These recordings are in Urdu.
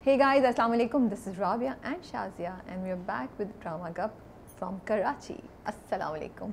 Hey guys, Assalamu alaikum. This is Rabia and Shazia and we are back with Drama Cup from Karachi. Assalamu alaikum.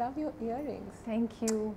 love your earrings. Thank you.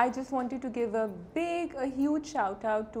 I just wanted to give a huge shout out to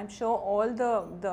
I'm sure all the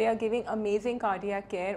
they are giving amazing cardiac care.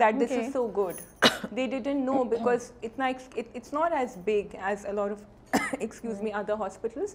that this is so good. They didn't know because it's not as big as a lot of excuse me other hospitals.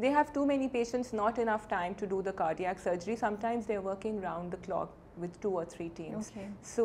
They have too many patients, not enough time to do the cardiac surgery. Sometimes they're working round the clock with 2 or 3 teams. Okay. So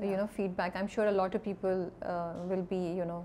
you know, feedback. I'm sure a lot of people will be, you know,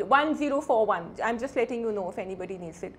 1041. I'm just letting you know if anybody needs it.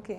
Okay.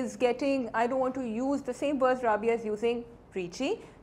is getting, I don't want to use the same words Rabia is using, preachy,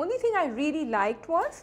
only thing I really liked was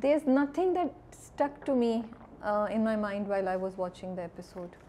There's nothing that stuck to me in my mind while I was watching the episode.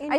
I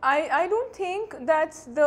I don't think that's the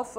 of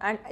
and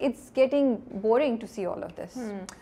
it's getting boring to see all of this.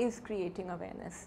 is creating awareness.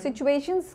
situations,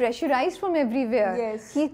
pressurized from everywhere. Yes. He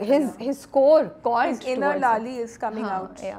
his score called. His inner Lali is coming out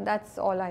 That's all I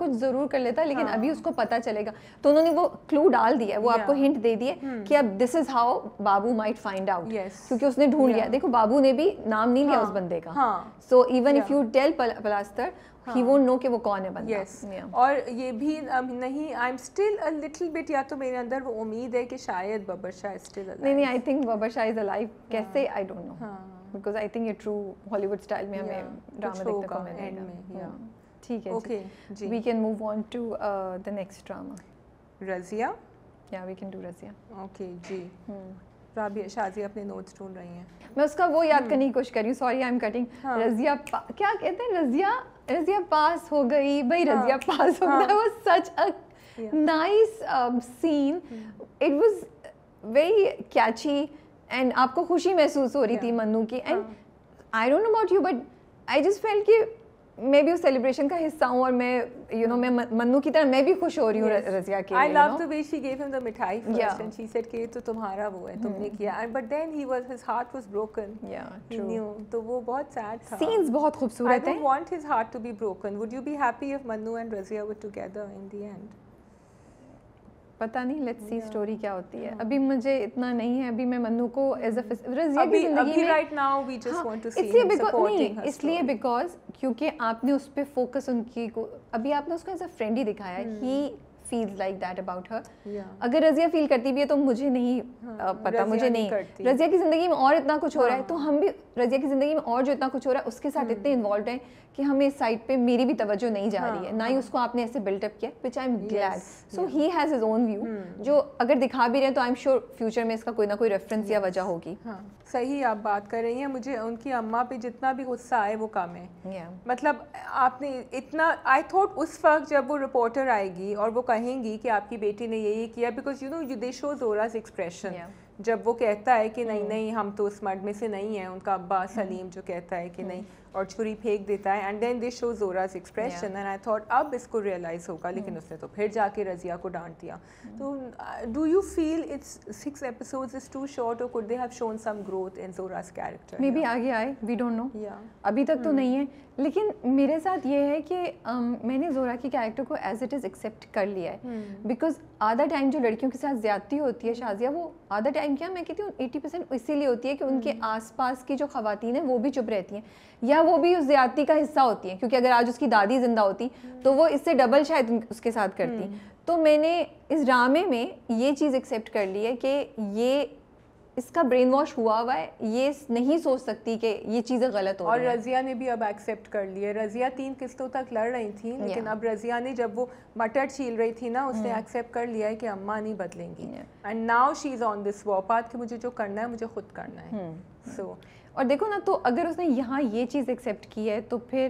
کچھ ضرور کر لیتا, لیکن ابھی اس کو پتا چلے گا. تو انہوں نے وہ کلو ڈال دیا, وہ آپ کو ہنٹ دے دیے کہ اب this is how Babu might find out, کیونکہ اس نے ڈھونڈ لیا. دیکھو بابو نے بھی نام نہیں لیا اس بندے کا, so even if you tell plaster he won't know کہ وہ کون ہے بندہ. اور یہ بھی نہیں, I am still a little bit, یا تو میرے اندر وہ امید ہے کہ شاید ببر شاہ اسٹل alive. نہیں I think Babbar Shah is alive. کیسے I don't know, because I think یہ ٹرو ہالی ووڈ اسٹائل میں ہمیں ڈرامہ دیکھنے کو ملے گا. ٹھیک ہے, okay ji, we can move on to the next drama. Razia, یا we can do Razia. Okay ji. Rabia Shazia اپنے نوٹس ڈھونڈ رہی ہیں. میں اس کا وہ یاد کرنے کی کوشش کر رہی ہوں, sorry I am cutting. Razia کیا کہتے ہیں, رضیہ پاس ہو گئی بھائی, رضیہ پاس ہو گیا. وہ such a nice scene, it was very catchy and آپ کو خوشی محسوس ہو رہی تھی منو کی. And I don't know about you but I just felt کہ میں بھی اس سیلیبریشن کا حصہ ہوں, اور میں یو نو میں منو کی طرح میں بھی خوش ہو رہی ہوں رضیہ کے لیے. I love the way she gave him the مٹھائی first and she said کہ یہ تو تمہارا وہ ہے, تم نے کیا. But then his heart was broken. Yeah, he knew. تو وہ بہت sad تھا. Scenes بہت خوبصورت ہیں. I don't want his heart to be broken. Would you be happy if Manu and Razia were together in the end? پتہ نہیں, لیٹس سی اسٹوری کیا ہوتی ہے. ابھی مجھے اتنا نہیں ہے, ابھی میں منو کو ایز اے رضیہ کی زندگی میں right now we just want to see him supporting her. اس لیے بیکاز کیونکہ آپ نے اس پہ فوکس ان کی ابھی آپ نے اس کو ایز اے فرینڈ ہی دکھایا. ہی feels like that about her. اگر رضیہ فیل کرتی بھی ہے تو مجھے نہیں پتا, مجھے نہیں. رضیہ کی زندگی میں اور اتنا کچھ ہو رہا ہے, تو ہم بھی رضیہ کی زندگی میں اور جو اتنا کچھ ہو رہا ہے اس کے ساتھ اتنے انوالوڈ ہیں کہ ہمیں اس سائڈ پہ میری بھی توجہ نہیں جا رہی ہے, نہ ہی اس کو آپ نے ایسے بلڈ اپ کیا, which I'm glad. So he has his own view, جو اگر دکھا بھی رہے ہیں تو I'm sure future میں اس کا کوئی نہ کوئی ریفرنس یا وجہ ہوگی. صحیح آپ بات کر رہی ہیں. مجھے ان کی اماں پہ جتنا بھی غصہ آئے وہ کم ہے. مطلب آپ نے اتنا, آئی تھوٹ اس وقت جب وہ رپورٹر آئے گی اور وہ کہیں گی کہ آپ کی بیٹی نے یہ کیا, because you know they show زوراز ایکسپریشن, جب وہ کہتا ہے کہ نہیں ہم تو اس مرد میں سے نہیں ہیں, ان کا ابا سلیم جو کہتا ہے کہ نہیں اور چھری پھینک دیتا ہے, اینڈ دین دے شو زوراز ایکسپریشن, اینڈ آئی تھاٹ اب اس کو ریئلائز ہوگا, لیکن اس نے تو پھر جا کے رضیہ کو ڈانٹ دیا. تو do you feel it's 6 episodes is too short, or could they have shown some growth in Zora's character? Maybe آگے آئے, we don't know. ابھی تک تو نہیں ہے. لیکن میرے ساتھ یہ ہے کہ میں نے زورا کی کیریکٹر کو ایز اٹ از ایکسیپٹ کر لیا ہے, بیکاز آدھا ٹائم جو لڑکیوں کے ساتھ زیادتی ہوتی ہے شازیہ, وہ آدھا ٹائم کیا میں کہتی ہوں 80% اسی لیے ہوتی ہے کہ ان کے آس پاس کی جو خواتین ہیں وہ بھی چپ رہتی ہیں, یا وہ بھی اس زیادتی کا حصہ ہوتی ہیں, کیونکہ اگر آج اس کی دادی زندہ ہوتی تو وہ اس سے ڈبل شاید اس کے ساتھ کرتی. تو میں نے اس ڈرامے میں یہ چیز ایکسیپٹ کر لی ہے کہ یہ اس کا برین واش ہوا ہوا ہے, یہ نہیں سوچ سکتی کہ یہ چیزیں غلط ہو رہی ہیں. اور رضیہ نے بھی اب ایکسیپٹ کر لی ہے. رضیہ 3 قسطوں تک لڑ رہی تھی, لیکن اب رضیہ نے جب وہ مٹر چھیل رہی تھی نا, اس نے ایکسیپٹ کر لیا ہے کہ اماں نہیں بدلیں گی, and now she is on this war path کہ مجھے جو کرنا ہے مجھے خود کرنا ہے. سو اور دیکھو نا, تو اگر اس نے یہاں یہ چیز ایکسیپٹ کی ہے تو پھر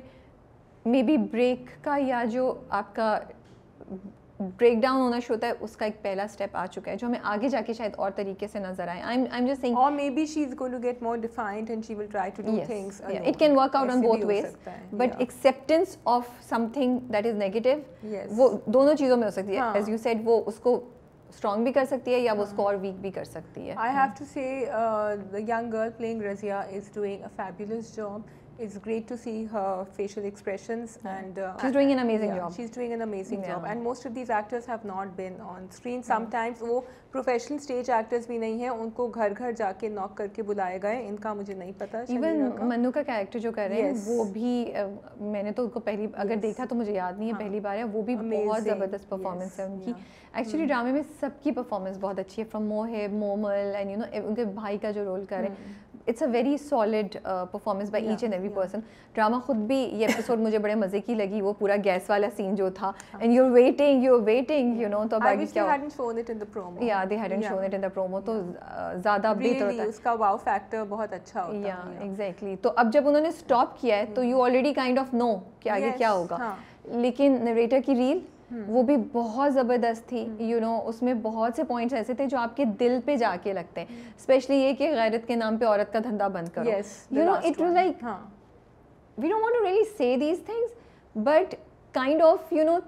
مے بی بریک کا یا جو آپ کا بریک ڈاؤن ہونا شروع ہوتا ہے اس کا ایک پہلا سٹیپ آ چکا ہے, جو ہمیں آگے جا کے شاید اور طریقے سے نظر آئے. I'm just saying, or maybe she's going to get more defined and she will try to do things alone. It can work out on both ways, but acceptance of something that is negative, وہ دونوں چیزوں میں ہو سکتی ہے. As you said, وہ اس کو اسٹرانگ بھی کر سکتی ہے یا وہ اس کو اور ویک بھی کر سکتی ہے. I have to say the young girl playing Razia is doing a fabulous job. It's great to see her facial expressions, and she's doing an amazing job. She's doing an amazing job, and most of these actors have not been on screen. Sometimes وہ professional stage actors بھی نہیں ہیں, ان کو گھر گھر جا کے knock کر کے بلائے گئے. ان کا مجھے نہیں پتا. Even منو کا کیریکٹر جو کر رہے ہیں وہ بھی, میں نے تو ان کو پہلی اگر دیکھا تو مجھے یاد نہیں ہے, پہلی بار ہے, وہ بھی بہت زبردست پرفارمنس ہے ان کی. ایکچولی ڈرامے میں سب کی پرفارمنس بہت اچھی ہے, from Mohib, Momal, and you know ان کے بھائی کا جو رول کر رہے ہیں. It's a very solid performance by each and every person. Drama خود بھی, یہ ایپیسوڈ مجھے بڑے مزے کی لگی, وہ پورا گیس والا سین جو تھا, and you are waiting you know, تو اب آگے کیا ہو. They hadn't shown it in the promo, تو زیادہ بہتر ہوتا ہے, اس کا واو فیکٹر بہت اچھا ہوتا ہے. ایگزیکٹلی. تو اب جب انہوں نے اسٹاپ کیا ہے تو یو آلریڈی کائنڈ آف نو کہ آگے کیا ہوگا. لیکن نریٹر کی ریل وہ بھی بہت زبردست تھی, یو نو, اس میں بہت سے پوائنٹس ایسے تھے جو آپ کے دل پہ جا کے لگتے ہیں, اسپیشلی یہ کہ غیرت کے نام پہ عورت کا دھندا بند کرو. You know, it was like we don't want to really say these things, but kind of you know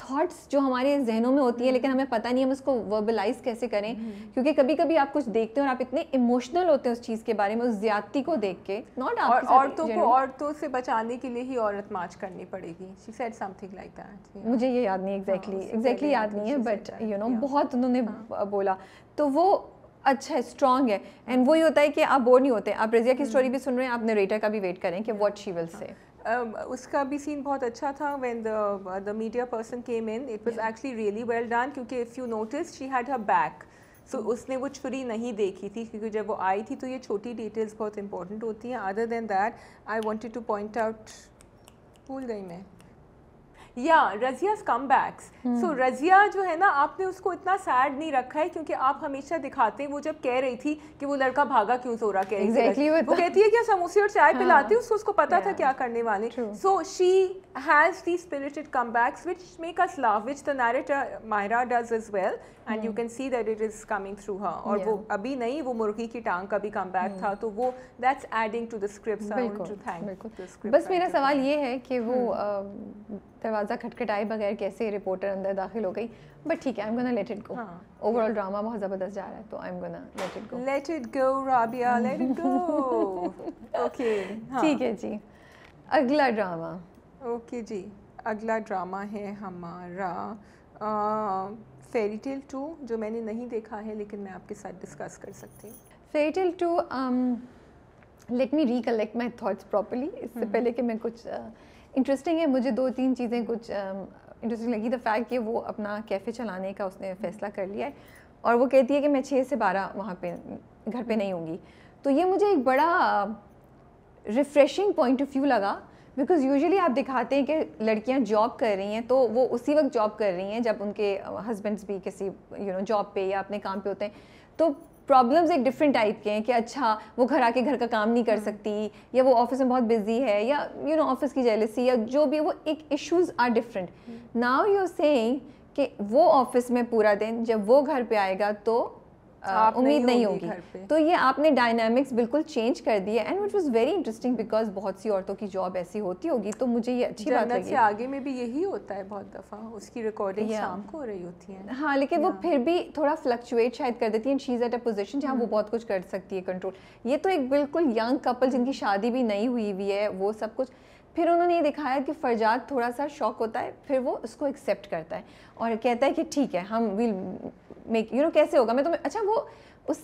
thoughts جو ہمارے ذہنوں میں ہوتی ہیں لیکن ہمیں پتہ نہیں ہم اس کو وربلائز کیسے کریں, کیونکہ کبھی کبھی آپ کچھ دیکھتے ہیں اور آپ اتنے ایموشنل ہوتے ہیں اس چیز کے بارے میں, اس زیادتی کو دیکھ کے. ناٹ آپ عورتوں کو عورتوں سے بچانے کے لیے ہی عورت مارچ کرنی پڑے گی. She said some thing like that. مجھے یہ یاد نہیں ایگزیکٹلی یاد نہیں ہے, بٹ یو نو بہت انہوں نے بولا, تو وہ اچھا ہے, اسٹرانگ ہے. اینڈ وہی ہوتا ہے کہ آپ بور نہیں ہوتے, آپ رضیہ کی اسٹوری بھی سن رہے ہیں, آپ نریٹر کا بھی ویٹ کریں کہ واٹ شی ول سے. اس کا بھی سین بہت اچھا تھا when the media person came in. It was actually really well done کیونکہ if you notice she had her back. So اس نے وہ چھری نہیں دیکھی تھی کیونکہ جب وہ آئی تھی تو یہ چھوٹی ڈیٹیلس بہت امپورٹنٹ ہوتی ہیں. Other than that I wanted to point out, بھول گئی میں, رضیا's comebacks. So رضیہ جو ہے نا, آپ نے اس کو اتنا سیڈ نہیں رکھا ہے کیونکہ آپ ہمیشہ دکھاتے ہیں وہ جب کہہ رہی تھی کہ وہ لڑکا بھاگا کیوں سو رہا, کہہ رہی تھی وہ کہتی ہے کہ سموسے اور چائے پلاتی, اس کو پتا تھا کیا کرنے والے. So she has these spirited comebacks which make us laugh, which the narrator Myra does as well, and you can see that it is coming through her. اور وہ ابھی نہیں, وہ مرغی کی ٹانگ کا بھی comeback تھا, تو وہ that's adding to the script. So I want to thank the script. بس میرا سوال یہ ہے کہ وہ دروازہ کھٹکھٹائے بغیر کیسے رپورٹر اندر داخل ہو گئی, بٹ ٹھیک ہے, I'm gonna let it go. Over all drama بہت زبردست جا رہا ہے, تو I'm gonna let it go. Let it go, Rabia, let it go. Okay. ٹھیک ہے جی, اگلا ڈرامہ. اوکے جی, اگلا ڈرامہ ہے ہمارا فیری ٹیل 2, جو میں نے نہیں دیکھا ہے لیکن میں آپ کے ساتھ ڈسکس کر سکتی ہوں. Fairy tale 2, let me recollect my thoughts properly, اس سے پہلے کہ میں کچھ انٹرسٹنگ ہے, مجھے 2-3 چیزیں کچھ انٹرسٹنگ لگی. دا فیکٹ کہ وہ اپنا کیفے چلانے کا اس نے فیصلہ کر لیا ہے, اور وہ کہتی ہے کہ میں 6 سے 12 وہاں پہ گھر پہ نہیں ہوں گی. تو یہ مجھے ایک بڑا ریفریشنگ پوائنٹ آف ویو لگا, بیکاز یوزلی آپ دکھاتے ہیں کہ لڑکیاں جاب کر رہی ہیں تو وہ اسی وقت جاب کر رہی ہیں جب ان کے ہسبینڈس بھی کسی جاب پہ یا اپنے کام پہ ہوتے ہیں. تو پرابلمز ایک ڈفرینٹ ٹائپ کے ہیں کہ اچھا وہ گھر آ کے گھر کا کام نہیں کر سکتی, یا وہ آفس میں بہت بزی ہے, یا آفس کی جیلسی, یا جو بھی, وہ ایک issues are different. Now you are seeing کہ وہ آفس میں پورا دن, جب وہ گھر پہ آئے گا تو امید نہیں ہوگی. تو یہ آپ نے ڈائنامکس بالکل چینج کر دیا, and it was very interesting because بہت سی عورتوں کی جاب ایسی ہوتی ہوگی, تو مجھے یہ اچھی بات لگی. سے آگے میں بھی یہی ہوتا ہے بہت دفعہ, اس کی ریکارڈنگ شام کو ہو رہی ہوتی ہے. ہاں, لیکن وہ پھر بھی تھوڑا فلکچویٹ شاید کر دیتی ہیں, شی از ایٹ اے پوزیشن جہاں وہ بہت کچھ کر سکتی ہے کنٹرول. یہ تو ایک بالکل ینگ کپل جن کی شادی بھی نہیں ہوئی ہے, وہ سب کچھ. پھر انہوں نے یہ دکھایا کہ فرجاد تھوڑا سا شوق ہوتا ہے, پھر وہ اس کو ایکسیپٹ کرتا ہے اور کہتا ہے کہ ٹھیک ہے ہم ول میک کیسے ہوگا, میں تمہیں, اچھا وہ اس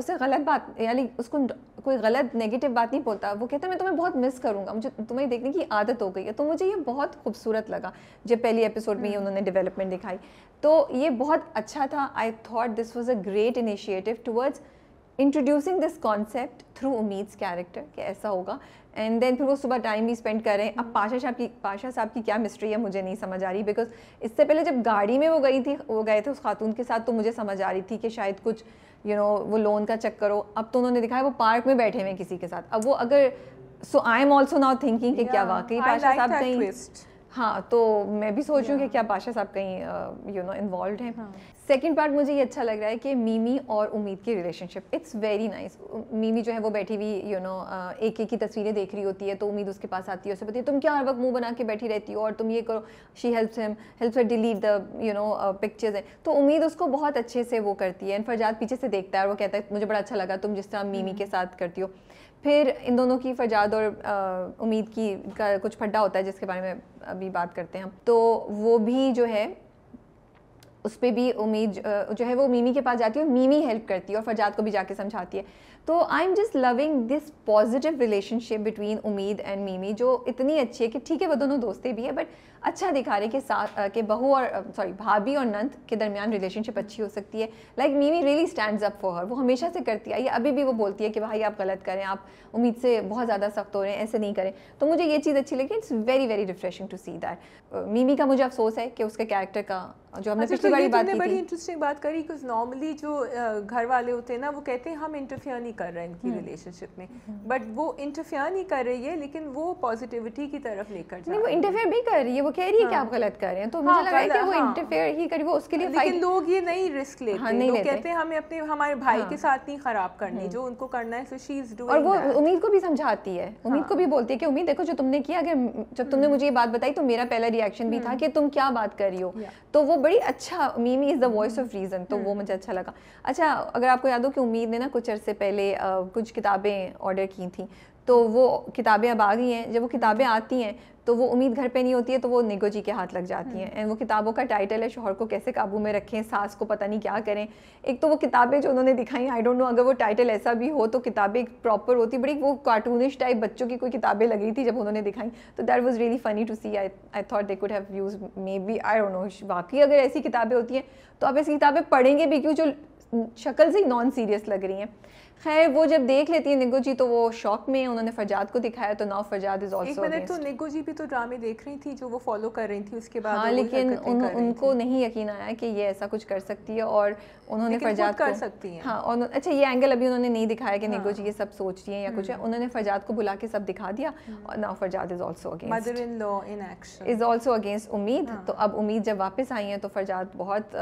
سے غلط بات, یعنی اس کو کوئی غلط نیگیٹو بات نہیں بولتا, وہ کہتا ہے میں تمہیں بہت مس کروں گا, مجھے تمہیں دیکھنے کی عادت ہو گئی ہے. تو مجھے یہ بہت خوبصورت لگا جب پہلی ایپیسوڈ میں انہوں نے ڈیولپمنٹ دکھائی, تو یہ بہت اچھا تھا. I thought this was a great initiative towards introducing this concept through امید's کیریکٹر کہ ایسا ہوگا. اینڈ دین پھر وہ صبح ٹائم بھی اسپینڈ کر رہے ہیں. اب پاشا صاحب کی کیا مسٹری ہے مجھے نہیں سمجھ آ رہی, بیکاز اس سے پہلے جب گاڑی میں وہ گئے تھے اس خاتون کے ساتھ, تو مجھے سمجھ آ رہی تھی کہ شاید کچھ وہ لون کا چکر ہو. اب تو انہوں نے دکھایا وہ پارک میں بیٹھے ہوئے کسی کے ساتھ. اب وہ اگر so I am also now thinking کہ کیا واقعی پاشا صاحب کہیں, ہاں, تو میں بھی سوچ رہی ہوں کہ کیا پاشا صاحب کہیں انوالوڈ ہیں. سیکنڈ پارٹ مجھے یہ اچھا لگ رہا ہے کہ میمی اور امید کی relationship, it's very nice. Mimi جو ہے وہ بیٹھی ہوئی ایک کی تصویریں دیکھ رہی ہوتی ہے, تو امید اس کے پاس آتی ہے, اسے بتاتی ہے تم کیا ہر وقت منہ بنا کے بیٹھی رہتی ہو اور تم یہ کرو. She helps her delete the pictures ہیں. تو امید اس کو بہت اچھے سے وہ کرتی ہے, اینڈ فرجاد پیچھے سے دیکھتا ہے اور وہ کہتا ہے مجھے بڑا اچھا لگا تم جس طرح میمی کے ساتھ کرتی ہو. پھر ان دونوں کی, فرجاد اور امید کی کا کچھ پھڈا ہوتا ہے جس کے بارے میں ابھی بات کرتے ہیں ہم. تو وہ بھی جو ہے اس پہ بھی امید جو ہے وہ میمی کے پاس جاتی ہے, میمی ہیلپ کرتی ہے اور فرجاد کو بھی جا کے سمجھاتی ہے. تو I am just loving this positive relationship between Umeed and Mimi, جو اتنی اچھی ہے کہ ٹھیک ہے وہ دونوں دوستے بھی ہے, بٹ اچھا دکھا رہے کہ ساتھ کہ بہو اور بھابھی اور نند کے درمیان ریلیشن شپ اچھی ہو سکتی ہے. Like میمی really stands up for her, وہ ہمیشہ سے کرتی ہے, ابھی بھی وہ بولتی ہے کہ بھائی آپ غلط کریں, آپ امید سے بہت زیادہ سخت ہو رہے ہیں, ایسے نہیں کریں. تو مجھے یہ چیز اچھی لگی, it's very very refreshing to see that. Mimi کا مجھے افسوس ہے کہ اس کے کیریکٹر کا جو ہم نے پچھلی بار بات کی تھی, بڑی انٹرسٹنگ بات کری, کہ نارملی جو گھر والے ہوتے ہیں نا وہ کہتے ہیں ہم انٹرفیئر نہیں کر رہے ہیں ان کی ریلیشن شپ میں, بٹ وہ انٹرفیئر نہیں کر رہی ہے لیکن وہ پازیٹیوٹی کی طرف لے کر جا رہی ہے. وہ انٹرفیئر بھی کر رہی ہے, وہ کہہ رہی ہے کہ آپ غلط کر رہے ہیں, تو مجھے لگ رہا ہے کہ وہ انٹرفیئر ہی کری, وہ اس کے لیے لیکن لوگ یہ نہیں رسک لیتے, لوگ کہتے ہیں ہمیں اپنے ہمارے بھائی کے ساتھ نہیں خراب کرنی, جو ان کو کرنا ہے, so she is doing. اور وہ امید کو بھی سمجھاتی ہے, امید کو بھی بولتی ہے کہ امید دیکھو جو تم نے کیا, اگر جب تم نے مجھے یہ بات بتائی تو میرا پہلا ریئیکشن بھی تھا کہ تم کیا بات کر رہی ہو, تو وہ بڑی اچھا, میمی از دا وائس آف ریزن, تو وہ مجھے اچھا لگا. اچھا اگر آپ کو یاد ہو کہ امید نے نا کچھ عرصے پہلے کچھ کتابیں آرڈر کی تھیں, تو وہ کتابیں اب آ گئی ہیں. جب وہ کتابیں آتی ہیں تو وہ امید گھر پہ نہیں ہوتی ہے, تو وہ نگو جی کے ہاتھ لگ جاتی ہیں. اینڈ وہ کتابوں کا ٹائٹل ہے شوہر کو کیسے قابو میں رکھیں, ساس کو پتہ نہیں کیا کریں. ایک تو وہ کتابیں جو انہوں نے دکھائیں, آئی ڈونٹ نو اگر وہ ٹائٹل ایسا بھی ہو تو کتابیں پراپر ہوتی, بڑی وہ کارٹونش ٹائپ بچوں کی کوئی کتابیں لگ رہی تھی جب انہوں نے دکھائیں, تو that was really funny to see. I thought they could have used maybe, I don't know, باقی اگر ایسی کتابیں ہوتی ہیں تو آپ ایسی کتابیں پڑھیں گے بھی کیوں جو شکل سے نان سیریس لگ رہی ہیں. خیر وہ جب دیکھ لیتی ہیں نگو جی تو وہ شوق میں, انہوں نے فرجاد کو دکھایا, تو ناؤ فرجاد از آلسو. ایک منٹ, تو نگو جی بھی تو ڈرامے دیکھ رہی تھی جو وہ فالو کر رہی تھی, اس کے بعد ہاں, لیکن ان کو نہیں یقین آیا کہ یہ ایسا کچھ کر سکتی ہے, اور انہوں نے فرجاد کو کر سکتی ہیں. ہاں, اور اچھا یہ اینگل ابھی انہوں نے نہیں دکھایا کہ نگو جی یہ سب سوچ رہی ہیں یا کچھ ہے, انہوں نے فرجاد کو بلا کے سب دکھا دیا, اور now Farjad is also against, mother in law in action is also against امید. تو اب امید جب واپس آئی ہیں تو فرجاد بہت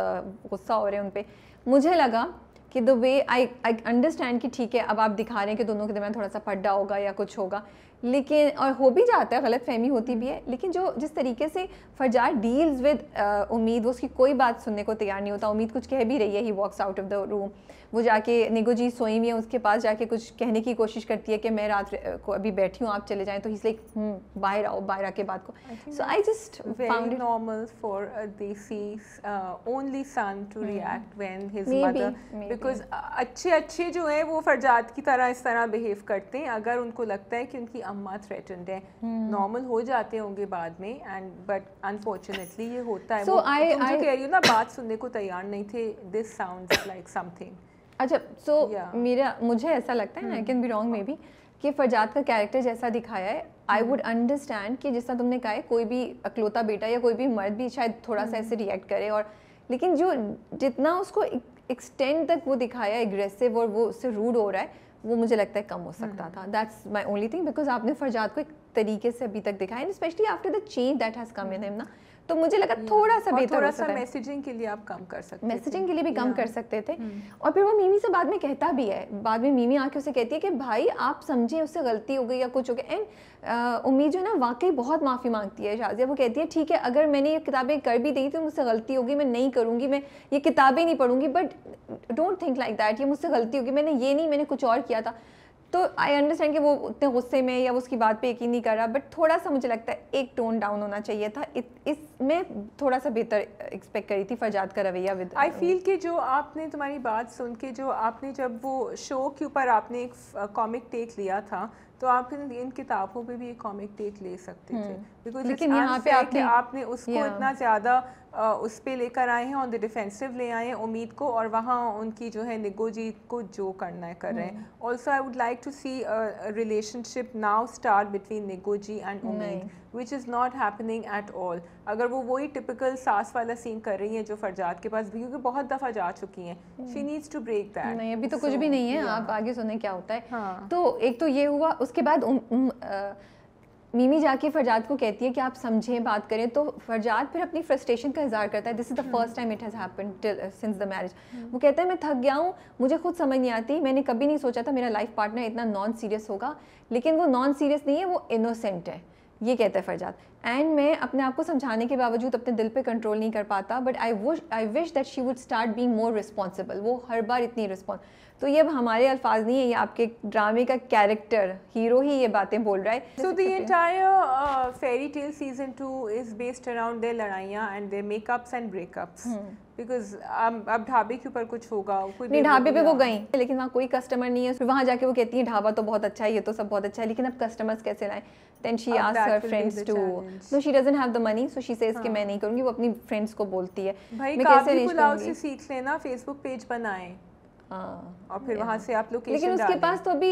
غصہ ہو رہے ہیں ان پہ. مجھے لگا کہ دا وے آئی انڈرسٹینڈ کہ ٹھیک ہے اب آپ دکھا رہے ہیں کہ دونوں کے درمیان تھوڑا سا پڈا ہوگا یا کچھ ہوگا, لیکن اور ہو بھی جاتا ہے, غلط فہمی ہوتی بھی ہے, لیکن جس طریقے سے فرجاد ڈیلز ود امید, وہ اس کی کوئی بات سننے کو تیار نہیں ہوتا. امید کچھ کہہ بھی رہی ہے, he walks out of the room, وہ جا کے نگو جی سوئی ہوئی ہے, اس کے پاس جا کے کچھ کہنے کی کوشش کرتی ہے کہ میں رات کو ابھی بیٹھی ہوں, آپ چلے جائیں, تو ہی لائک باہر آؤ, باہر آ کے بات کو. So I just found it normal for a desi only son to react when his mother, because اچھے جو ہیں وہ فرجاد کی طرح اس طرح بہیو کرتے ہیں اگر ان کو لگتا ہے کہ ان کی اماں تھریٹنڈ ہے. نارمل ہو جاتے ہوں گے بعد میں, اینڈ بٹ انفارچونیٹلی یہ ہوتا ہے. تم جو کہہ رہی ہو نا بات سننے کو تیار نہیں تھے, this sounds like something. اچھا سو مجھے ایسا لگتا ہے نا, I can be wrong maybe, کہ فرجاد کا کیریکٹر جیسا دکھایا ہے, آئی ووڈ انڈرسٹینڈ کہ جس طرح تم نے کہا ہے کوئی بھی اکلوتا بیٹا یا کوئی بھی مرد بھی شاید تھوڑا سا ایسے ریئیکٹ کرے, اور لیکن جو جتنا اس کو ایکسٹینڈ تک وہ دکھایا اگریسو اور وہ اس سے روڈ ہو رہا ہے, وہ مجھے لگتا ہے کم ہو سکتا تھا. That's my only thing, because آپ نے فرجاد کو ایک طریقے سے ابھی تک دکھایا, especially after the change that has come in ہم نا, تو مجھے لگا تھوڑا سا بہتر, تھوڑا سا میسیجنگ کے لیے آپ کم کر سکتے, میسیجنگ کے لیے بھی کم کر سکتے تھے. اور پھر وہ میمی سے بعد میں کہتا بھی ہے, بعد میں میمی آ کے اسے کہتی ہے کہ بھائی آپ سمجھیں اس سے غلطی ہو گئی یا کچھ ہو گیا. اینڈ امید جو ہے نا واقعی بہت معافی مانگتی ہے شازیہ, وہ کہتی ہے ٹھیک ہے اگر میں نے یہ کتابیں کر بھی دی تو مجھ سے غلطی ہوگی, میں نہیں کروں گی, میں یہ کتابیں نہیں پڑھوں گی, but don't think like that, یہ مجھ سے غلطی ہوگی, میں نے یہ نہیں, میں نے کچھ اور کیا تھا. تو آئی انڈرسٹینڈ کہ وہ اتنے غصے میں یا اس کی بات پہ یقین نہیں کر رہا, بٹ تھوڑا سا مجھے لگتا ہے ایک ٹون ڈاؤن ہونا چاہیے تھا. اس میں تھوڑا سا بہتر ایکسپیکٹ کری تھی فرجاد کا رویہ. آئی فیل کہ جو آپ نے, تمہاری بات سن کے جو آپ نے جب وہ شو کے اوپر آپ نے ایک کامک ٹیک لیا تھا, تو آپ ان کتابوں پہ بھی ایک کامک ٹیک لے سکتے تھے, بیکاز لیکن یہاں پہ آپ نے اس کو اتنا زیادہ اس پہ لے کر آئے ہیں, آن دا ڈیفینسو لے آئے ہیں امید کو, اور وہاں ان کی جو ہے نگو جی کو جو کرنا ہے کر رہے ہیں. Also I would like to see relationship now start between Nigo ji and Umeed, which is not happening at all. اگر وہ وہی ٹپکل ساس والا سین کر رہی ہیں جو فرجاد کے پاس بھی, کیونکہ بہت دفعہ جا چکی ہیں, she needs to break that. نہیں ابھی تو کچھ بھی نہیں ہے, آپ آگے سنیں کیا ہوتا ہے. تو ایک تو یہ ہوا, اس کے بعد میمی جا کے فرجاد کو کہتی ہے کہ آپ سمجھیں بات کریں, تو فرجاد پھر اپنی فرسٹریشن کا اظہار کرتا ہے. This is the first time it has happened since the marriage. وہ کہتا ہے میں تھک گیا ہوں, مجھے خود سمجھ نہیں آتی, میں نے کبھی نہیں سوچا تھا میرا لائف پارٹنر اتنا نان سیریس ہوگا, لیکن وہ نان سیریس نہیں ہے, وہ انوسینٹ ہے, یہ کہتا ہے فرجاد. اینڈ میں اپنے آپ کو سمجھانے کے باوجود اپنے دل پہ کنٹرول نہیں کر پاتا, but I wish that she would start being more responsible. وہ ہر بار اتنی تو یہ اب ہمارے الفاظ نہیں ہے, یہ آپ کے ڈرامے کا کیریکٹر ہیرو ہی یہ باتیں بول رہا ہے. So the entire fairy tale season 2 is based around their لڑائیاں and their make-ups and break-ups. Because اب ڈھابے کے اوپر کچھ ہوگا, نہیں ڈھابے پہ وہ گئیں لیکن وہاں کوئی کسٹمر نہیں ہے, پھر وہاں جا کے وہ کہتی ہیں ڈھابا تو بہت اچھا ہے, یہ تو سب بہت اچھا ہے, لیکن اب کسٹمرز کیسے لائیں. Then she asks her friends to, no she doesn't have the money, so she says کہ میں نہیں کروں گی, وہ اپنی فرینڈس کو بولتی ہے بھائی کابلی پلاؤ سے سیکھ لینا, فیس بک پیج بنائیں اور پھر وہاں سے آپ لوکیشن. لیکن اس کے پاس تو ابھی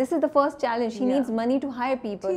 This is the first challenge. She needs money to hire people,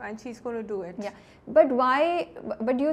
and she's going to do it. But you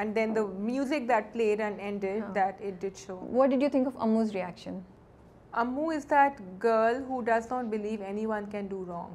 and then the music that played and ended, that it did show. What did you think of Ammu's reaction? Ammu is that girl who does not believe anyone can do wrong.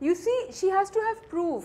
You see, she has to have proof.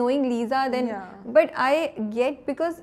knowing Lisa, then, but I get, because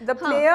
The player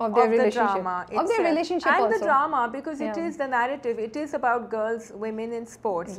of their relationship and also. the drama, because it is the narrative, it is about girls, women in sports,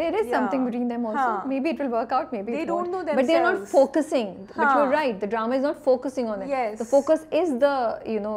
there is something between them also. Maybe it will work out, maybe they don't know themselves, but they are not focusing. But you're right, the drama is not focusing on it. The focus is the, you know,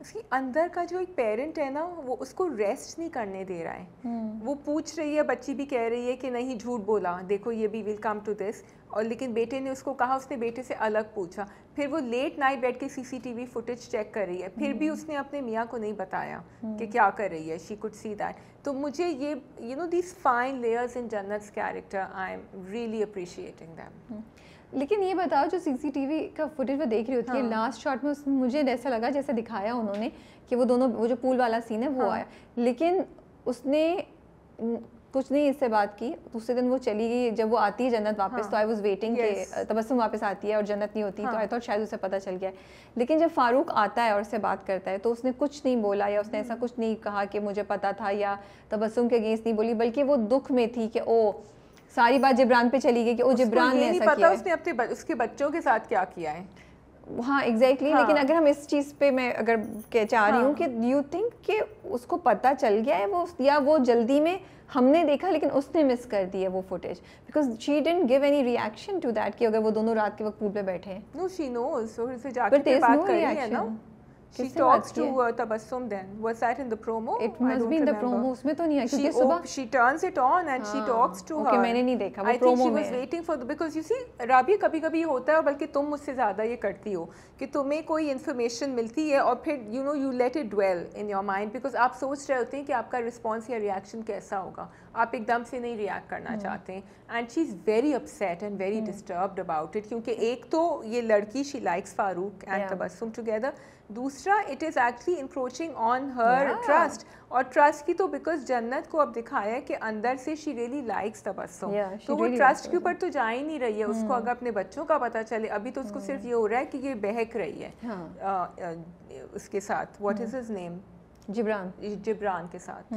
اس کی اندر کا جو ایک پیرنٹ ہے نا وہ اس کو ریسٹ نہیں کرنے دے رہا ہے. وہ پوچھ رہی ہے, بچی بھی کہہ رہی ہے کہ نہیں جھوٹ بولا, دیکھو یہ بھی ول کم ٹو دس, اور لیکن بیٹے نے اس کو کہا, اس نے بیٹے سے الگ پوچھا, پھر وہ لیٹ نائٹ بیٹھ کے CCTV فوٹیج چیک کر رہی ہے, پھر بھی اس نے اپنے میاں کو نہیں بتایا کہ کیا کر رہی ہے. She could see that. تو مجھے یہ you know these fine layers in جنت's character, I am really appreciating them. لیکن یہ بتاؤ جو CCTV کا فوٹیج میں دیکھ رہی ہوتی ہے, لاسٹ شاٹ میں مجھے ایسا لگا جیسے دکھایا انہوں نے کہ وہ دونوں, وہ جو پول والا سین ہے وہ آیا, لیکن اس نے کچھ نہیں اس سے بات کی. دوسرے دن وہ چلی گئی, جب وہ آتی ہے جنت واپس تو آئی واز ویٹنگ کہ تبسم واپس آتی ہے اور جنت نہیں ہوتی, تو آئی تھاٹ شاید اسے پتہ چل گیا. لیکن جب فاروق آتا ہے اور اس سے بات کرتا ہے تو اس نے کچھ نہیں بولا, یا اس نے ایسا کچھ نہیں کہا کہ مجھے پتہ تھا, یا تبسم کے اگینسٹ نہیں بولی, بلکہ وہ دکھ میں تھی کہ او ساری بات جبران پہ چلی گئی کہ او جبران نے ایسا کیا. اس نے اپنے اس کے بچوں کے ساتھ کیا کیا ہے. ہاں ایگزیکٹلی. لیکن اگر ہم اس چیز پہ میں اگر چاہ رہی ہوں کہ یو تھنک کہ اس کو پتہ چل گیا ہے وہ, یا وہ جلدی میں ہم نے دیکھا لیکن اس نے مس کر دی ہے وہ footage, because she didn't give any reaction to that کہ اگر وہ دونوں رات کے وقت پول پہ بیٹھے ہیں. نو شی نوز, اور اسے جا کے بات کر رہی ہے نا. She talks to Tabassum then. Was that in the promo? It must be in the promo. اس میں تو نہیں ہے کیونکہ صبح she turns it on and she talks to her. Okay, میں نے نہیں دیکھا وہ promo میں. I think she was waiting for because you see Rabia کبھی کبھی ہوتا ہے, بلکہ تم مجھ سے زیادہ یہ کرتی ہو کہ تمہیں کوئی انفارمیشن ملتی ہے اور پھر you know you let it dwell in your mind because آپ سوچ رہے ہوتے ہیں کہ آپ کا رسپانس یا ریئیکشن کیسا ہوگا, آپ ایک دم سے نہیں ریئیکٹ کرنا چاہتے ہیں. And she is very upset and very disturbed about it, کیونکہ ایک تو یہ لڑکی she likes Farooq and Tabassum together, دوسرا it is actually encroaching on her trust, اور ٹرسٹ کی تو بیکاز جنت کو اب دکھایا ہے کہ اندر سے شی ریئلی لائکس تبسم, تو وہ ٹرسٹ کے اوپر تو جا ہی نہیں رہی ہے. اس کو اگر اپنے بچوں کا پتہ چلے, ابھی تو اس کو صرف یہ ہو رہا ہے کہ یہ بہک رہی ہے اس کے ساتھ, what is his name, Jibran کے ساتھ.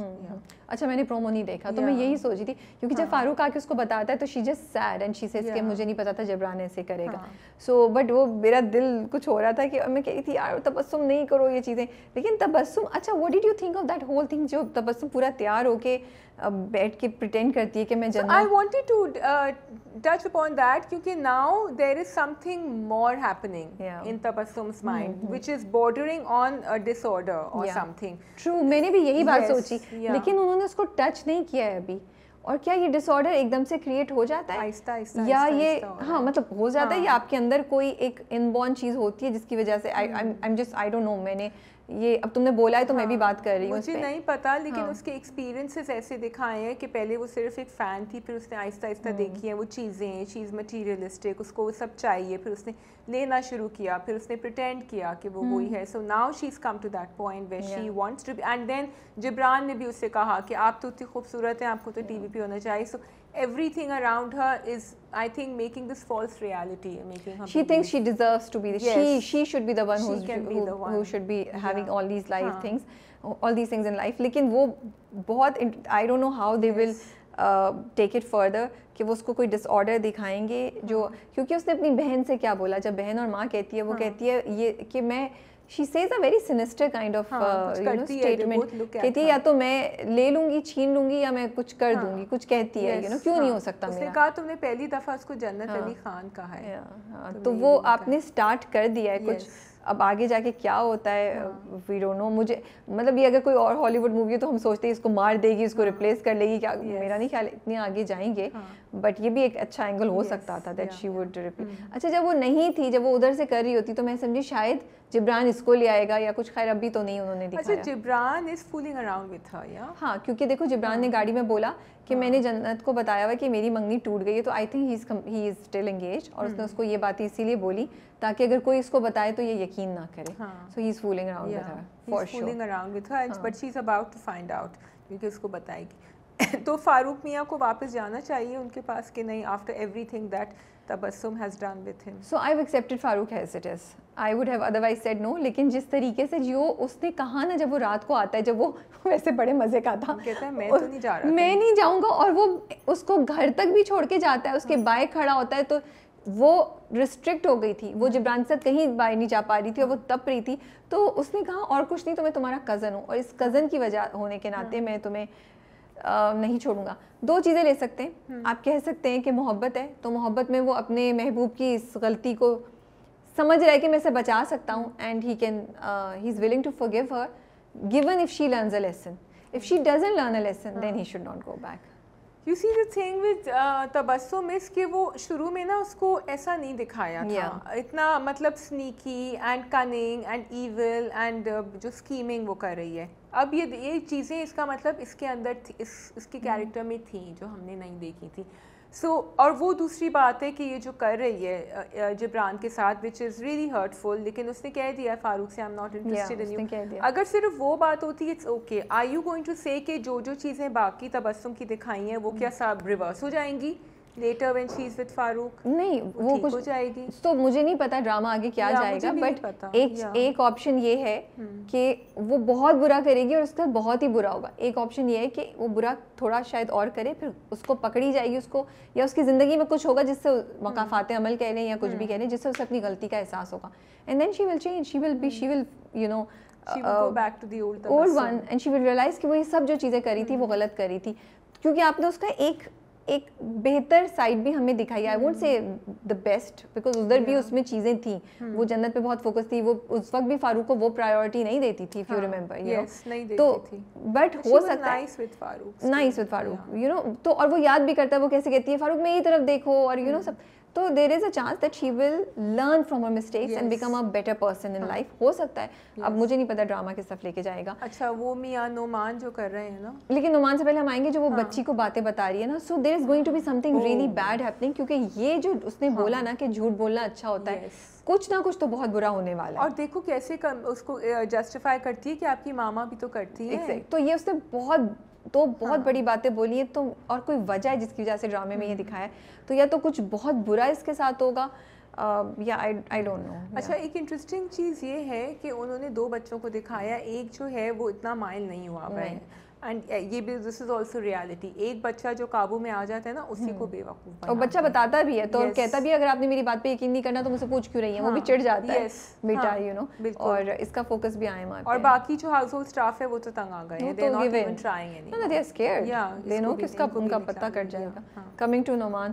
اچھا میں نے پرومو نہیں دیکھا تو میں یہی سوچی تھی, کیونکہ جب فاروق آ کے اس کو بتاتا ہے تو she just said and she says کہ مجھے نہیں پتا تھا جبران ایسے کرے گا. سو بٹ وہ میرا دل کچھ ہو رہا تھا کہ میں کہی تھی یار تبسم نہیں کرو یہ چیزیں, لیکن تبسم, اچھا what did you think of that whole thing جو تبسم پورا تیار ہو کے بیٹھ کے پریٹینڈ کرتی ہے کہ میں جنت. I wanted to touch upon that کیونکہ now there is something more happening in Tabassum's mind which is bordering on a disorder or something. True, میں نے بھی یہی بات سوچی, لیکن انہوں نے اس کو ٹچ نہیں کیا ہے ابھی. اور کیا یہ ڈس آرڈر ایک دم سے کریٹ ہو جاتا ہے آہستہ آہستہ, یا یہ ہاں مطلب ہو جاتا ہے, یا آپ کے اندر کوئی ایک ان بورن چیز ہوتی ہے جس کی وجہ سے I don't know. میں نے یہ اب تم نے بولا ہے تو میں بھی بات کر رہی ہوں. مجھے نہیں پتا, لیکن اس کے ایکسپیرینسز ایسے دکھائے ہیں کہ پہلے وہ صرف ایک فین تھی, پھر اس نے آہستہ آہستہ دیکھی ہیں وہ چیزیں, شی از مٹیریلسٹک, اس کو وہ سب چاہیے, پھر اس نے لینا شروع کیا, پھر اس نے پریٹینڈ کیا کہ وہ وہی ہے. So now she is come to that point where she wants to be, and then Jibran نے بھی اس سے کہا کہ آپ تو اتنی خوبصورت ہیں, آپ کو تو ٹی وی پہ ہونا چاہیے. سو everything around her is, I think, making this false reality, making her she thinks she deserves to be she should be the one who should be having all these life things, all these things in life. لیکن وہ بہت I don't know how they will take it further کہ وہ اس کو کوئی ڈس آرڈر دکھائیں گے جو, کیونکہ اس نے اپنی بہن سے کیا بولا, جب بہن اور ماں کہتی ہے, وہ کہتی ہے یہ کہ میں, she says a very sinister kind of statement, کہتی ہے یا تو میں لے لوں گی, چھین لوں گی, یا میں کچھ کر دوں گی, کچھ کہتی ہے کیوں نہیں ہو سکتا میرا. اس نے کہا تم نے پہلی دفعہ اس کو جنت علی خان کہا ہے, تو وہ آپ نے اسٹارٹ کر دیا ہے کچھ, اب آگے جا کے کیا ہوتا ہے وی ڈونٹ نو. مجھے مطلب یہ اگر کوئی اور ہالی ووڈ مووی ہے تو ہم سوچتے ہیں اس کو مار دے گی, اس کو ریپلیس کر لے گی, کیا میرا نہیں خیال اتنے آگے جائیں گے, بٹ یہ بھی ایک اچھا اینگل ہو سکتا تھا دیٹ شی وڈ ریپلیس. اچھا جب وہ نہیں تھی, جب وہ ادھر سے کر رہی ہوتی تو میں سمجھی شاید جبران اس کو لے آئے گا یا کچھ, خیر ابھی تو نہیں انہوں نے دکھایا. اچھا جبران از فولنگ اراؤنڈ وتھ ہر, یا ہاں کیونکہ دیکھو جبران نے گاڑی میں بولا کہ میں نے جنت کو بتایا ہوا کہ میری منگنی ٹوٹ گئی ہے, تو I think he is still engaged, اور اس نے اس کو یہ باتیں اسی لیے بولی تاکہ اگر کوئی اس کو بتائے تو یہ یقین نہ کرے. So he is fooling around with her for sure, fooling around with her, but she is about to find out, کیونکہ اس کو بتائے گی. تو فاروق میاں کو واپس جانا چاہیے ان کے پاس کہ نہیں, after every thing that Tabassum has done with him. So I've accepted Farooq as it is. I would have otherwise said no, لیکن جس طریقے سے جو اس نے کہا نا, جب وہ رات کو آتا ہے, جب وہ ویسے بڑے مزے کا تھا, کہتا ہے میں تو نہیں جا رہا, میں نہیں جاؤں گا, اور وہ اس کو گھر تک بھی چھوڑ کے جاتا ہے, اس کے بائک کھڑا ہوتا ہے, تو وہ ریسٹرکٹ ہو گئی تھی, وہ جبران سے کہیں باہر نہیں جا پا رہی تھی اور وہ تپ رہی تھی, تو اس نے کہا اور کچھ نہیں تو میں تمہارا کزن ہوں, اور اس کزن کی وجہ ہونے کے ناطے میں تمہیں نہیں چھوڑوں گا. دو چیزیں لے سکتے ہیں آپ, کہہ سکتے ہیں کہ محبت ہے, تو محبت میں وہ اپنے محبوب کی اس غلطی کو سمجھ رہا ہے کہ میں اسے بچا سکتا ہوں, and he is willing to forgive her given if she learns a lesson. If she doesn't learn a lesson, then he should not go back. You see the thing with Tabassum is کہ وہ شروع میں نا اس کو ایسا نہیں دکھایا تھا اتنا, مطلب sneaky and cunning and evil and جو scheming وہ کر رہی ہے. اب یہ چیزیں اس کا مطلب اس کے اندر اس کے کیریکٹر میں تھیں جو ہم نے نہیں دیکھی تھی. سو اور وہ دوسری بات ہے کہ یہ جو کر رہی ہے جبران کے ساتھ which is really hurtful, لیکن اس نے کہہ دیا فاروق سے I'm not interested in you. اگر صرف وہ بات ہوتی it's okay. Are you going to say کہ جو چیزیں باقی تبسم کی دکھائی ہیں وہ کیا سب ریورس ہو جائیں گی later when she is with فاروق؟ نہیں, وہ کچھ ہو جائے گی. تو مجھے نہیں پتا ڈرامہ آگے کیا جائے گا, بٹ ایک آپشن یہ ہے کہ وہ بہت برا کرے گی اور اس کا بہت ہی برا ہوگا. ایک آپشن یہ ہے کہ وہ برا تھوڑا شاید اور کرے, پھر اس کو پکڑی جائے گی, اس کو یا اس کی زندگی میں کچھ ہوگا جس سے مقافات عمل کہہ لیں یا کچھ بھی کہہ لیں, جس سے اسے اپنی غلطی کا احساس ہوگا, and then she will change, she will you know go back to the old one, and she will realize کہ وہ یہ سب جو چیزیں کری تھی وہ غلط کری تھی, کیونکہ آپ نے اس کا ایک بہتر سائڈ بھی ہمیں دکھائی. I won't say the best because ادھر بھی اس میں چیزیں تھیں, وہ جنت پہ بہت فوکس تھی, وہ اس وقت بھی فاروق کو وہ پرائیورٹی نہیں دیتی تھی, if you remember, تو بٹ ہو سکتا ہے nice with Farooq, you know, تو اور وہ یاد بھی کرتا ہے, وہ کیسے کہتی ہے فاروق میری طرف دیکھو, اور یو نو سب, تو there is a chance that she will learn from her mistakes and become a better person in life. ہو سکتا ہے, اب مجھے نہیں پتا ڈرامہ کس طرف لے کے جائے گا. اچھا وہ میاں نعمان جو کر رہے ہیں نا, لیکن نعمان سے پہلے ہم آئیں گے جو وہ بچی کو باتیں بتا رہی ہے نا, so there is going to be something really bad happening, کیونکہ یہ جو اس نے بولا نا کہ جھوٹ بولنا اچھا ہوتا ہے, کچھ نہ کچھ تو بہت برا ہونے والا ہے. اور دیکھو کیسے اس کو جسٹیفائی کرتی ہے کہ آپ کی ماما بھی تو کرتی ہے. تو یہ اس نے بہت بڑی باتیں بولی ہیں, تو اور کوئی وجہ ہے جس کی وجہ سے ڈرامے میں یہ دکھایا ہے, تو یا تو کچھ بہت برا اس کے ساتھ ہوگا, یا آئی ڈونٹ نو. اچھا ایک انٹرسٹنگ چیز یہ ہے کہ انہوں نے 2 بچوں کو دکھایا, ایک جو ہے وہ اتنا مائل نہیں ہوا ہے, اینڈ یہ بھی دس از آلسو ریالٹی. ایک بچہ جو قابو میں آ جاتا ہے نا اسی کو بے وقوف, اور بچہ بتاتا بھی ہے تو کہتا بھی اگر آپ نے میری بات پہ یقین نہیں کرنا تو مجھ سے پوچھ کیوں رہی ہیں, وہ بھی چڑھ جاتا ہے بیٹا, یو نو, اور اس کا فوکس بھی آئے ماں. اور باقی جو ہاؤس ہولڈ اسٹاف ہے وہ تو تنگ آ گئے ہیں, they not even trying any, no they are scared, they know کہ اس کا ان کا پتہ کٹ جائے گا. کمنگ ٹو نعمان,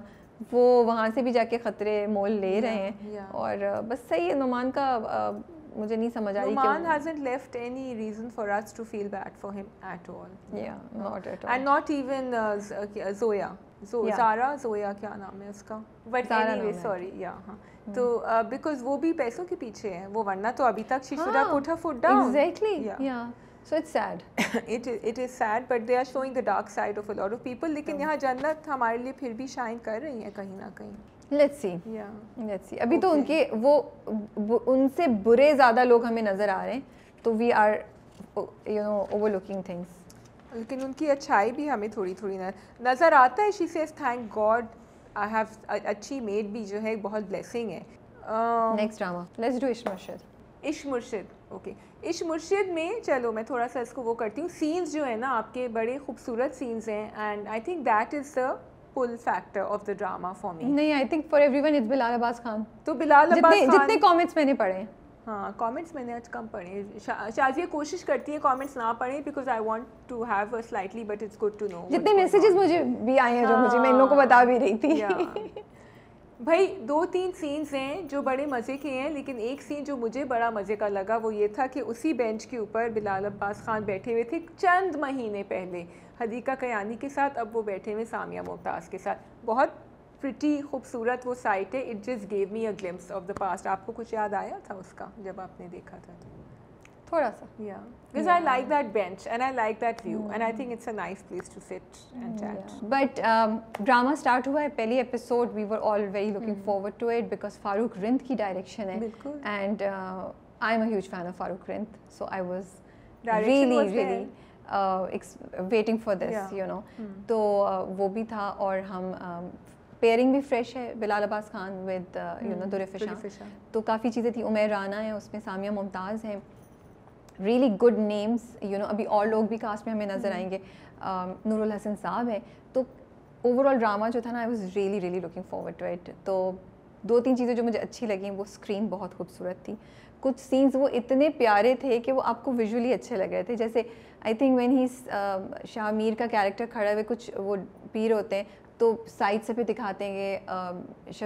وہ وہاں سے بھی جا کے خطرے مول لے رہے ہیں, اور بس صحیح ہے. نعمان کا مجھے نہیں سمجھ آ رہی کہ Noman hasn't left any reason for us to feel bad for him at all. Yeah, not at all. And not even Zoya. Zoya کیا نام ہے اس کا, but anyway sorry, yeah, تو because وہ بھی پیسوں کے پیچھے ہے, وہ ورنہ تو ابھی تک she should have put her foot down. Exactly, yeah. So it's sad. It is sad, but they are showing the dark side of a lot of people. لیکن یہاں جنت ہمارے لیے پھر بھی شائن کر رہی ہے کہیں نہ کہیں. Let's see. ابھی تو ان کے وہ ان سے برے زیادہ لوگ ہمیں نظر آ رہے ہیں, تو we are you know overlooking things. لیکن ان کی اچھائی بھی ہمیں تھوڑی نظر آتا ہے. She says thank God I have اچھی میڈ بھی جو ہے بہت بلیسنگ ہے. Next drama, let's do Ishq Murshid. Okay, عشق مرشد میں چلو میں تھوڑا سا اس کو وہ کرتی ہوں. سینس جو ہے نا آپ کے بڑے خوبصورت سینس ہیں, and I think that is the pull factor of the drama for me. نہیں, I think for everyone it's Bilal Abbas Khan. تو بلال عباس خان جتنے کامنٹس میں نے پڑھے ہیں, ہاں کامنٹس میں نے آج کم پڑھے. شازیہ کوشش کرتی ہے کامنٹس نہ پڑھیں because I want to have a slightly, but it's good to know. جتنے میسیجز مجھے بھی آئے ہیں جو مجھے میں ان لوگوں کو بتا بھی رہی تھی. بھائی 2-3 سینس ہیں جو بڑے مزے کے ہیں, لیکن ایک سین جو مجھے بڑا مزے کا لگا وہ یہ تھا کہ اسی بینچ کے اوپر بلال عباس خان بیٹھے ہوئے تھے چند مہینے پہلے حدیقہ کیانی کے ساتھ, اب وہ بیٹھے ہوئے سامیہ ممتاز کے ساتھ. بہت پریٹی خوبصورت وہ سائٹ ہے. It just give me a glimpse of the past. آپ کو کچھ یاد آیا تھا اس کا جب آپ نے دیکھا تھا؟ تھوڑا سا, because I like that bench and I like that view and I think it's a nice place to sit and chat. But drama start ہوا ہے, پہلی episode we were all very looking forward to it because Farooq Rinth کی direction ہے, and I'm a huge fan of Farooq Rinth, so I was really waiting for this, you know. تو وہ بھی تھا, اور ہم پیئرنگ بھی فریش ہے, بلال عباس خان ود یو نو در فشاں, تو کافی چیزیں تھیں. عمیر رانا ہے اس میں, سامیہ ممتاز ہیں, really good names, you know. ابھی اور لوگ بھی کاسٹ میں ہمیں نظر آئیں گے, نور الحسن صاحب ہیں. تو اوور آل ڈرامہ جو تھا نا, I was really looking forward to it. تو 2-3 چیزیں جو مجھے اچھی لگیں, وہ اسکرین بہت خوبصورت تھی, کچھ سینس وہ اتنے پیارے تھے کہ وہ آپ کو ویژولی اچھے لگ رہے تھے. جیسے آئی تھنک وین ہی شاہ میر کا کیریکٹر کھڑا ہوئے, کچھ وہ پیر ہوتے ہیں تو سائڈ سے پہ دکھاتے ہیں کہ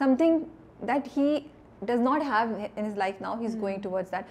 something that he does not have in his life now, he's going towards that.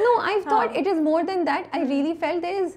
No, I thought it is more than that. I really felt there is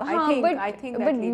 I think but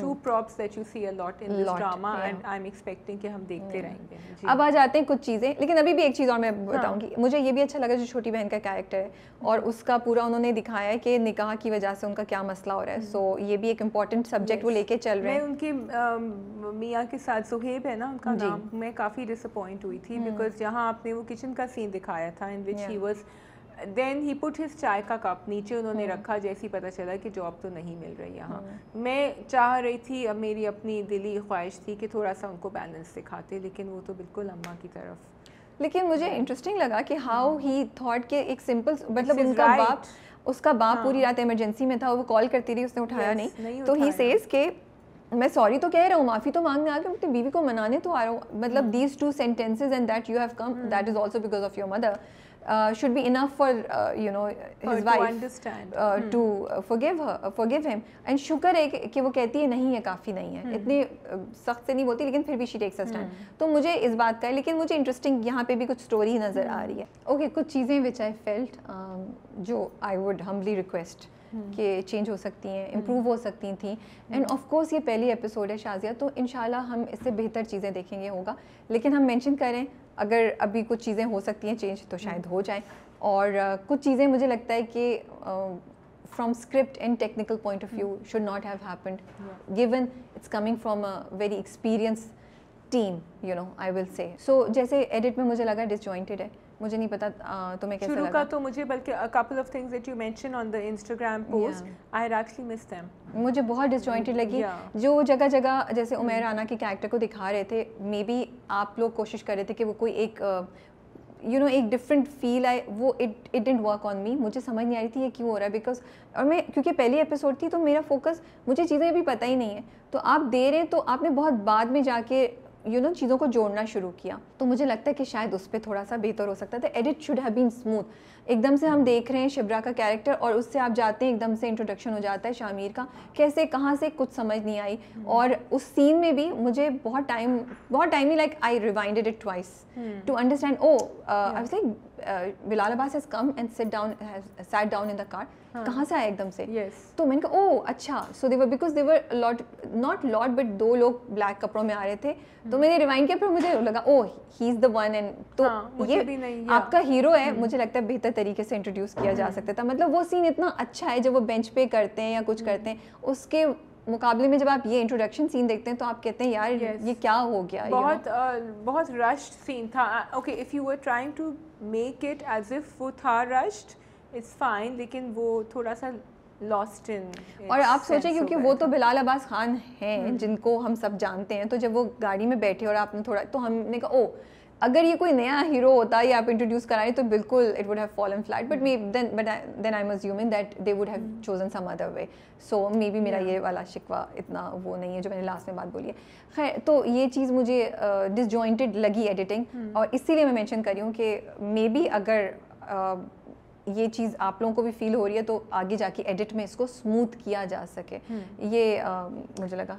two props that you see a lot in this drama, and I'm expecting کہ ہم دیکھتے رہیں گے. اب آ جاتے ہیں کچھ چیزیں, لیکن ابھی بھی ایک چیز اور میں بتاؤں گی, مجھے یہ بھی اچھا لگا جو چھوٹی بہن کا کیریکٹر ہے اور اس کا پورا انہوں نے دکھایا ہے کہ نکاح کی وجہ سے ان کا کیا مسئلہ ہو رہا ہے. سو یہ بھی ایک امپورٹنٹ سبجیکٹ وہ لے کے چل رہے ہیں. میں ان کے میاں کے ساتھ زہیب ہے نا ان کا نام, میں کافی ڈس اپوائنٹ ہوئی تھی بیکاز جہاں آپ نے وہ کچن کا سین دکھایا تھا ان وچ he was then he put his چائے کا کپ نیچے انہوں نے رکھا, جیسے ہی پتہ چلا کہ جاب تو نہیں مل رہی یہاں. میں چاہ رہی تھی, اب میری اپنی دلی خواہش تھی کہ تھوڑا سا ان کو بیلنس دکھاتے, لیکن وہ تو بالکل اماں کی طرف. لیکن مجھے انٹرسٹنگ لگا کہ ہاؤ ہی تھاٹ کہ ایک سمپل, مطلب اس کا باپ پوری رات ایمرجنسی میں تھا, وہ کال کرتی رہی, اس نے اٹھایا نہیں, تو ہی سیز کہ میں سوری تو کہہ رہا ہوں, معافی تو مانگنے آ کے اپنی بیوی کو منانے تو آ رہا ہوں. مطلب these two sentences and that you have come, that is also because of your mother should be enough for his wife to forgive him. And شکر ہے کہ وہ کہتی ہے نہیں ہے, کافی نہیں ہے, اتنے سخت سے نہیں بولتی, لیکن پھر بھی she takes a stand. تو مجھے اس بات کا ہے, لیکن مجھے انٹرسٹنگ یہاں پہ بھی کچھ اسٹوری نظر آ رہی ہے. اوکے, کچھ چیزیں which I felt جو I would humbly request کہ چینج ہو سکتی ہیں, امپروو ہو سکتی تھیں. اینڈ آف کورس یہ پہلی ایپیسوڈ ہے شازیہ, تو انشاءاللہ ہم اس سے بہتر چیزیں دیکھیں گے ہوگا, لیکن ہم مینشن کریں اگر ابھی کچھ چیزیں ہو سکتی ہیں چینج تو شاید ہو جائیں. اور کچھ چیزیں مجھے لگتا ہے کہ from script and technical point of view should not have happened given it's coming from a very experience team, I will say. So جیسے ایڈٹ میں مجھے لگا ڈس جوائنٹڈ ہے, مجھے نہیں پتا تمہیں کیسا لگا. شروع کا تو مجھے بلکہ a couple of things that you mentioned on the Instagram post, I had actually missed them. مجھے بہت ڈس جوائنٹڈ لگی. جو جگہ جگہ جیسے عمیر رانا کے کریکٹر کو دکھا رہے تھے, مے بی آپ لوگ کوشش کر رہے تھے کہ وہ کوئی ایک ایک ڈفرینٹ فیل آئے, وہ اٹ ڈنٹ ورک آن می. مجھے سمجھ نہیں آ رہی تھی یہ کیوں ہو رہا ہے, بیکاز اور میں کیونکہ پہلی ایپیسوڈ تھی تو میرا فوکس, مجھے چیزیں ابھی پتہ ہی نہیں ہے, تو آپ دے رہے تو آپ نے بہت بعد میں جا کے چیزوں کو جوڑنا شروع کیا. تو مجھے لگتا ہے کہ شاید اس پہ تھوڑا سا بہتر ہو سکتا تھا. Edit should have been smooth. ایک دم سے ہم دیکھ رہے ہیں شبرا کا کیریکٹر اور اس سے آپ جاتے ہیں ایک دم سے انٹروڈکشن ہو جاتا ہے شامیر کا, کیسے کہاں سے کچھ سمجھ نہیں آئی. اور اس سین میں بھی مجھے بہت time like I rewinded it twice to understand. I was like Bilal Abbas has come and sat down in the car, کہاں سے آیا ایک دم سے. تو میں نے کہا او اچھا, so they were because they were not lot but 2 لوگ بلیک کپڑوں میں آ رہے تھے. تو میں نے ریوائنڈ کیا, پھر مجھے لگا او ہی از دا ون. اینڈ تو یہ آپ کا ہیرو ہے, مجھے لگتا ہے بہتر طریقے سے انٹروڈیوس کیا جا سکتا تھا. مطلب وہ سین اتنا اچھا ہے جب وہ بینچ پہ کرتے ہیں یا کچھ کرتے ہیں, اس کے مقابلے میں جب آپ یہ انٹروڈکشن سین دیکھتے ہیں تو آپ کہتے ہیں یار یہ کیا ہو گیا. بہت رشڈ سین تھا. Okay, if you were trying to make it as if وہ تھا رشڈ, اٹس فائن, لیکن وہ تھوڑا سا لاسٹ ان. اور آپ سوچیں کیونکہ وہ تو بلال عباس خان ہیں جن کو ہم سب جانتے ہیں, تو جب وہ گاڑی میں بیٹھے اور آپ نے تھوڑا, تو ہم نے کہا او اگر یہ کوئی نیا ہیرو ہوتا یا آپ انٹروڈیوس کرائیں تو بالکل it would have fallen flat, but then I am assuming that they would have chosen some other way. So maybe میرا یہ والا شکوہ اتنا وہ نہیں ہے جو میں نے لاسٹ میں بات بولی ہے. خیر, تو یہ چیز مجھے ڈس جوائنٹڈ لگی ایڈیٹنگ, اور اسی لیے میں مینشن کر رہی ہوں کہ مے بی اگر یہ چیز آپ لوگوں کو بھی فیل ہو رہی ہے تو آگے جا کے ایڈٹ میں اس کو اسموتھ کیا جا سکے. یہ مجھے لگا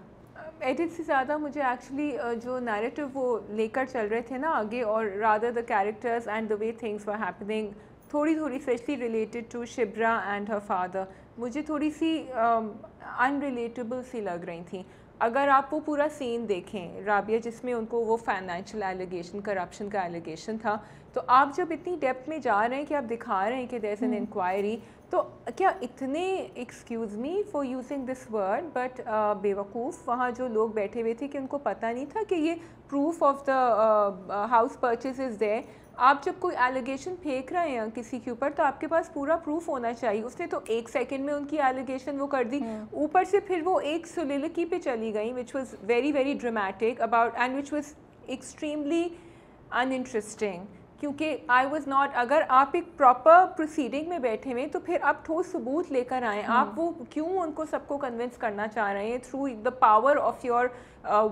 ایڈٹ سے زیادہ مجھے ایکچولی جو نیریٹو وہ لے کر چل رہے تھے نا آگے, اور rather the characters and the way things were happening, تھوڑی especially related to Shabra and her father, مجھے تھوڑی سی ان ریلیٹیبل سی لگ رہی تھیں. اگر آپ وہ پورا سین دیکھیں رابعہ جس میں ان کو وہ فائنینشیل ایلیگیشن, کرپشن کا ایلیگیشن تھا, تو آپ جب اتنی ڈیپتھ میں جا رہے ہیں کہ آپ دکھا رہے ہیں کہ دیر از این انکوائری, تو کیا اتنے excuse me for using this word but بیوقوف وہاں جو لوگ بیٹھے ہوئے تھے کہ ان کو پتہ نہیں تھا کہ یہ proof of the house purchase is there. آپ جب کوئی ایلیگیشن پھینک رہے ہیں کسی کے اوپر تو آپ کے پاس پورا پروف ہونا چاہیے. اس نے تو 1 سیکنڈ میں ان کی ایلیگیشن وہ کر دی, اوپر سے پھر وہ ایک سولیلکی پہ چلی گئیں which was very very dramatic about and which was extremely in interesting. کیونکہ آئی واز ناٹ, اگر آپ ایک پراپر پروسیڈنگ میں بیٹھے ہوئے تو پھر آپ ٹھوس ثبوت لے کر آئیں. آپ وہ کیوں ان کو سب کو کنونس کرنا چاہ رہے ہیں through the power of your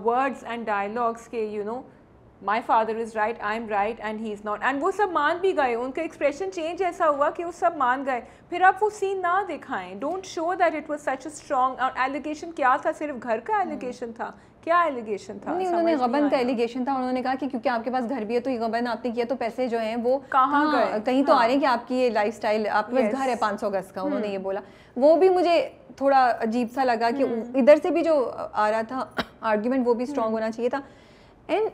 words and dialogues کہ my father is right, I am right and he is not, and وہ سب مان بھی گئے. ان کا ایکسپریشن چینج ایسا ہوا کہ وہ سب مان گئے. پھر آپ وہ سین نہ دکھائیں, don't show that it was such a strong. اور ایلیگیشن کیا تھا, صرف گھر کا ایلیگیشن تھا, کیا ایلیگیشن تھا؟ نہیں, انہوں نے غبن کا ایلیگیشن تھا. انہوں نے کہا کہ کیونکہ آپ کے پاس گھر بھی ہے تو یہ غبن آپ نے کیا تو پیسے جو ہیں وہ کہاں گئے, کہیں تو آ رہے ہیں کہ آپ کی یہ لائف اسٹائل, آپ کے پاس گھر ہے 500 گز کا, انہوں نے یہ بولا. وہ بھی مجھے تھوڑا عجیب سا لگا کہ ادھر سے بھی جو آ رہا تھا آرگیومنٹ وہ بھی اسٹرانگ ہونا چاہیے تھا. اینڈ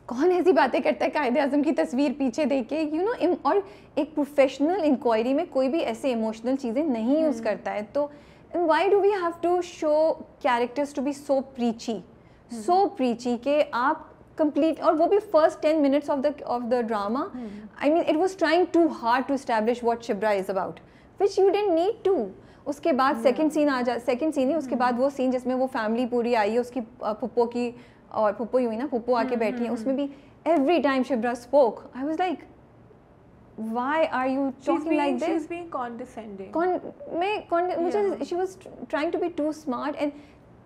کون ایسی باتیں کرتا ہے قائد اعظم کی تصویر پیچھے دیکھ کے یو نو, اور ایک پروفیشنل انکوائری میں کوئی بھی ایسے ایموشنل چیزیں نہیں یوز کرتا ہے. تو why do we have to show characters to be so preachy کہ آپ کمپلیٹ, اور وہ بھی first 10 minutes of the drama, I mean it was trying too hard to establish what Shabra is about which you didn't need to. اس کے بعد سیکنڈ سین نہیں, اس کے بعد وہ سین جس میں وہ فیملی پوری آئی ہے اس کی پھپھو کی, اور پھپھو ہی ہوئی نا, پھپھو آ کے بیٹھی ہیں, اس میں بھی every time Shabra spoke, I was like why are you talking like this? She's being condescending. مجھے she was trying to be too smart. and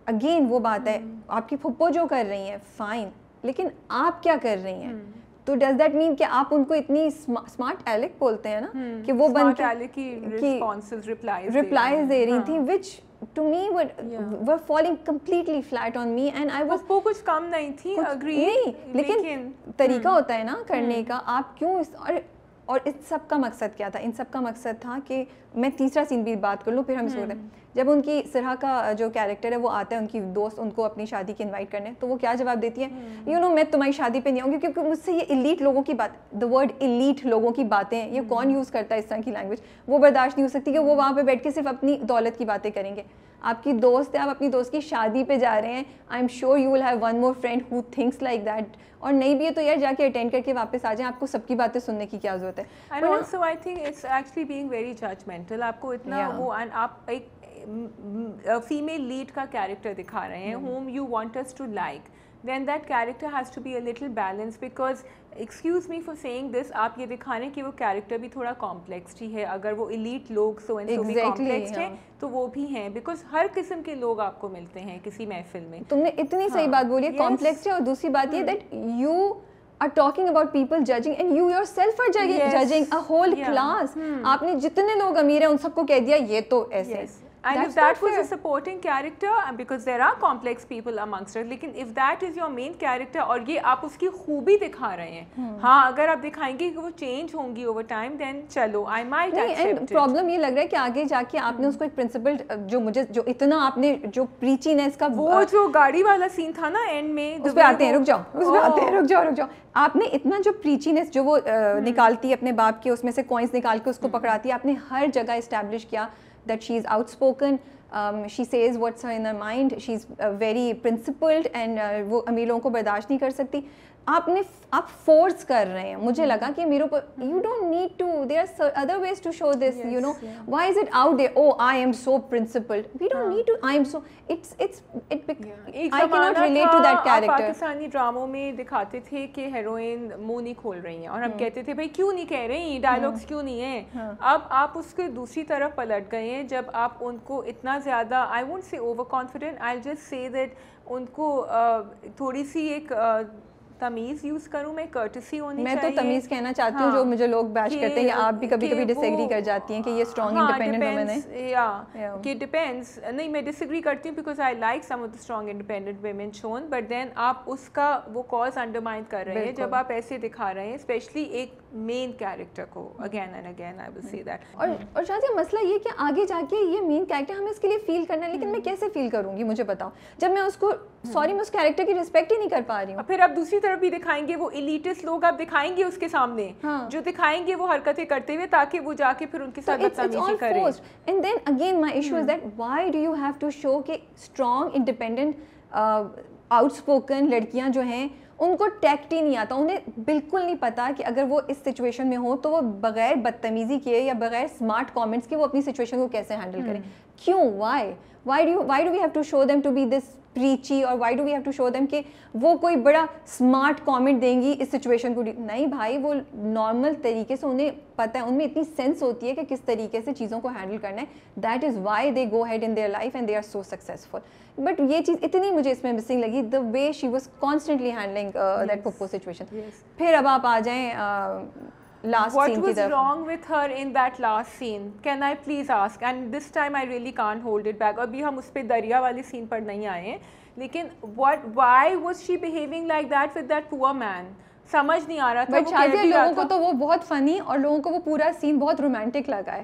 again وہ بات ہے, آپ کی پھپھو جو کر رہی ہیں فائن, لیکن آپ کیا کر رہی ہیں؟ تو ڈز دیٹ مین کہ آپ ان کو اتنی اسمارٹ ایلک بولتے ہیں نا کہ وہ بن کے ریپلائز دے رہی تھیں, which to me were falling completely flat on me. and I was وہ کچھ کم نہیں تھی, agree, لیکن طریقہ ہوتا ہے نا کرنے کا, آپ کیوں اور اس سب کا مقصد کیا تھا؟ ان سب کا مقصد تھا کہ میں تیسرا سین بھی بات کر لوں پھر ہم اس کو کرتے ہیں. جب ان کی سرحا کا جو کیریکٹر ہے وہ آتا ہے, ان کی دوست ان کو اپنی شادی کی انوائٹ کرنے, تو وہ کیا جواب دیتی ہے, یو نو میں تمہاری شادی پہ نہیں آؤں گی کیونکہ مجھ سے یہ ایلیٹ لوگوں کی بات, دا ورڈ ایلیٹ لوگوں کی باتیں, یہ کون یوز کرتا ہے اس طرح کی لینگویج, وہ برداشت نہیں ہو سکتی کہ وہ وہاں پہ بیٹھ کے صرف اپنی دولت کی باتیں کریں گے. آپ کی دوست ہے, آپ اپنی دوست کی شادی پہ جا رہے ہیں, I am sure you will have one more friend who thinks like that, اور نہیں بھی ہے تو یار جا کے اٹینڈ کر کے واپس آ جائیں, آپ کو سب کی باتیں سننے کی کیا ضرورت ہے. And also I think it's actually being very judgemental, آپ کو اتنا وہ, اینڈ آپ ایک فیمیل لیڈ کا کیریکٹر دکھا رہے ہیں whom you want us to like, then that character has to be a little balanced, because excuse me for saying this, آپ یہ دکھا رہے ہیں کہ وہ کیریکٹر بھی تھوڑا کمپلیکسڈ ہی ہے. اگر وہ ایلیٹ لوگ سو اینڈ سو بھی کمپلیکسڈ ہیں تو وہ بھی ہیں, بیکاز ہر قسم کے لوگ آپ کو ملتے ہیں کسی محفل میں. تم نے اتنی صحیح بات بولی ہے, کمپلیکسڈ ہے. اور دوسری بات یہ that you are talking about people judging and you yourself are judging a whole class. آپ نے جتنے لوگ امیر ہیں ان سب کو کہہ دیا یہ تو ایسے. And if that was a supporting character, because there are complex people amongst us, لیکن if that is your main character اور یہ آپ اس کی خوبی دکھا رہے ہیں, ہاں اگر آپ دکھائیں گے کہ وہ چینج ہوں گی اوور ٹائم, then چلو I might accept it. Problem یہ لگ رہا ہے کہ آگے جا کے آپ نے اس کو ایک پرنسپل جو مجھے جو اتنا آپ نے جو پریچینس کا, وہ جو گاڑی والا سین تھا نا اینڈ میں, اس پہ آتے ہیں, رک جاؤ, آپ نے اتنا جو پریچینس جو وہ نکالتی ہے اپنے باپ کے اس میں سے کوائنس نکال کے اس کو پکڑاتی ہے, آپ نے ہر جگہ اسٹیبلش کیا that she is outspoken, she says what's in her mind, she's very principled, and وہ امیر لوگوں کو برداشت نہیں کر سکتی. آپ فورس کر رہے ہیں. مجھے لگا کہ میرے اوپر you don't need to, there are other ways to show this, you know, why is it out there, oh I am so principled, we don't need to, I am so, I cannot relate to that character. Pakistani ڈراموں میں دکھاتے تھے کہ ہیروئن منہ نہیں کھول رہی ہیں, اور ہم کہتے تھے بھائی کیوں نہیں کہہ رہی, ڈائلاگس کیوں نہیں ہیں. اب آپ اس کے دوسری طرف پلٹ گئے ہیں, جب آپ ان کو اتنا زیادہ, I won't say over confident, I'll just say that ان کو تھوڑی سی ایک تمیز یوز کروں میں, کرٹسی ہونی چاہیے. میں تو تمیز کہنا چاہتی ہوں, جو مجھے لوگ بیش کرتے ہیں, یا آپ بھی کبھی کبھی ڈس ایگری کر جاتی ہیں کہ یہ اسٹرانگ انڈیپینڈنٹ ویمن ہے. یا کہ ڈیپینڈس, نہیں میں ڈس ایگری کرتی ہوں because I like some of the strong independent women shown, but then آپ اس کا وہ کاز انڈرمائن کر رہے ہیں جب آپ ایسے دکھا رہے ہیں, اسپیشلی ایک مین کیریکٹر کو. Again and again I will سے دیٹ. اور شاید مسئلہ یہ کہ آگے جا کے یہ مین کیریکٹر ہمیں اس کے لیے فیل کرنا ہے, لیکن میں کیسے فیل کروں گی مجھے بتاؤ, جب میں اس کو سوری میں اس کیریکٹر کی رسپیکٹ ہی نہیں کر پا رہی ہوں. پھر آپ دوسری طرف بھی دکھائیں گے وہ ایلیٹسٹ لوگ, آپ دکھائیں گے اس کے سامنے جو دکھائیں گے وہ حرکتیں کرتے ہوئے, تاکہ وہ جا کے پھر ان کے ساتھ بدتمیزی کرے. And then again my issue is that why do you have to show کہ اسٹرانگ انڈیپینڈنٹ آؤٹ اسپوکن لڑکیاں جو ہیں ان کو ٹیکٹ ہی نہیں آتا, انہیں بالکل نہیں پتا کہ اگر وہ اس سچویشن میں ہو تو وہ بغیر بدتمیزی کیے یا بغیر اسمارٹ کامنٹس کے وہ اپنی سچویشن کو کیسے ہینڈل کریں. کیوں, why do we have to show them to be this preachy, or why do we have to show them کہ وہ کوئی بڑا اسمارٹ کامنٹ دیں گی اس سچویشن کو. نہیں بھائی, وہ نارمل طریقے سے انہیں پتہ ہے, ان میں اتنی سینس ہوتی ہے کہ کس طریقے سے چیزوں کو ہینڈل کرنا ہے. That is why they go head in their life and they are so successful. But یہ چیز اتنی مجھے اس میں مسنگ لگی, the way she was constantly handling that پھپھو سچویشن. پھر اب آپ آ جائیں last what scene was ki wrong with her in that last scene, can I please ask, and this time I really can't hold it back. abhi hum us pe darya wali scene par nahi aaye hain, lekin why was she behaving like that with that poor man, سمجھ نہیں آ رہا تھا. بٹ شازیہ لوگوں کو تو وہ بہت فنی اور لوگوں کو وہ پورا سین بہت رومانٹک لگا ہے.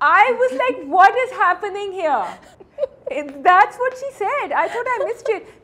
I was like, what is happening here? That's what she said. I thought I missed it.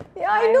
I know,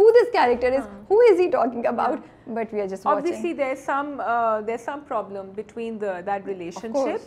who this character is, who is he talking about, but we are just watching. Obviously there's some problem between that relationship.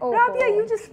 Rabia, you just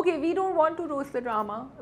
Okay, we don't want to roast the drama.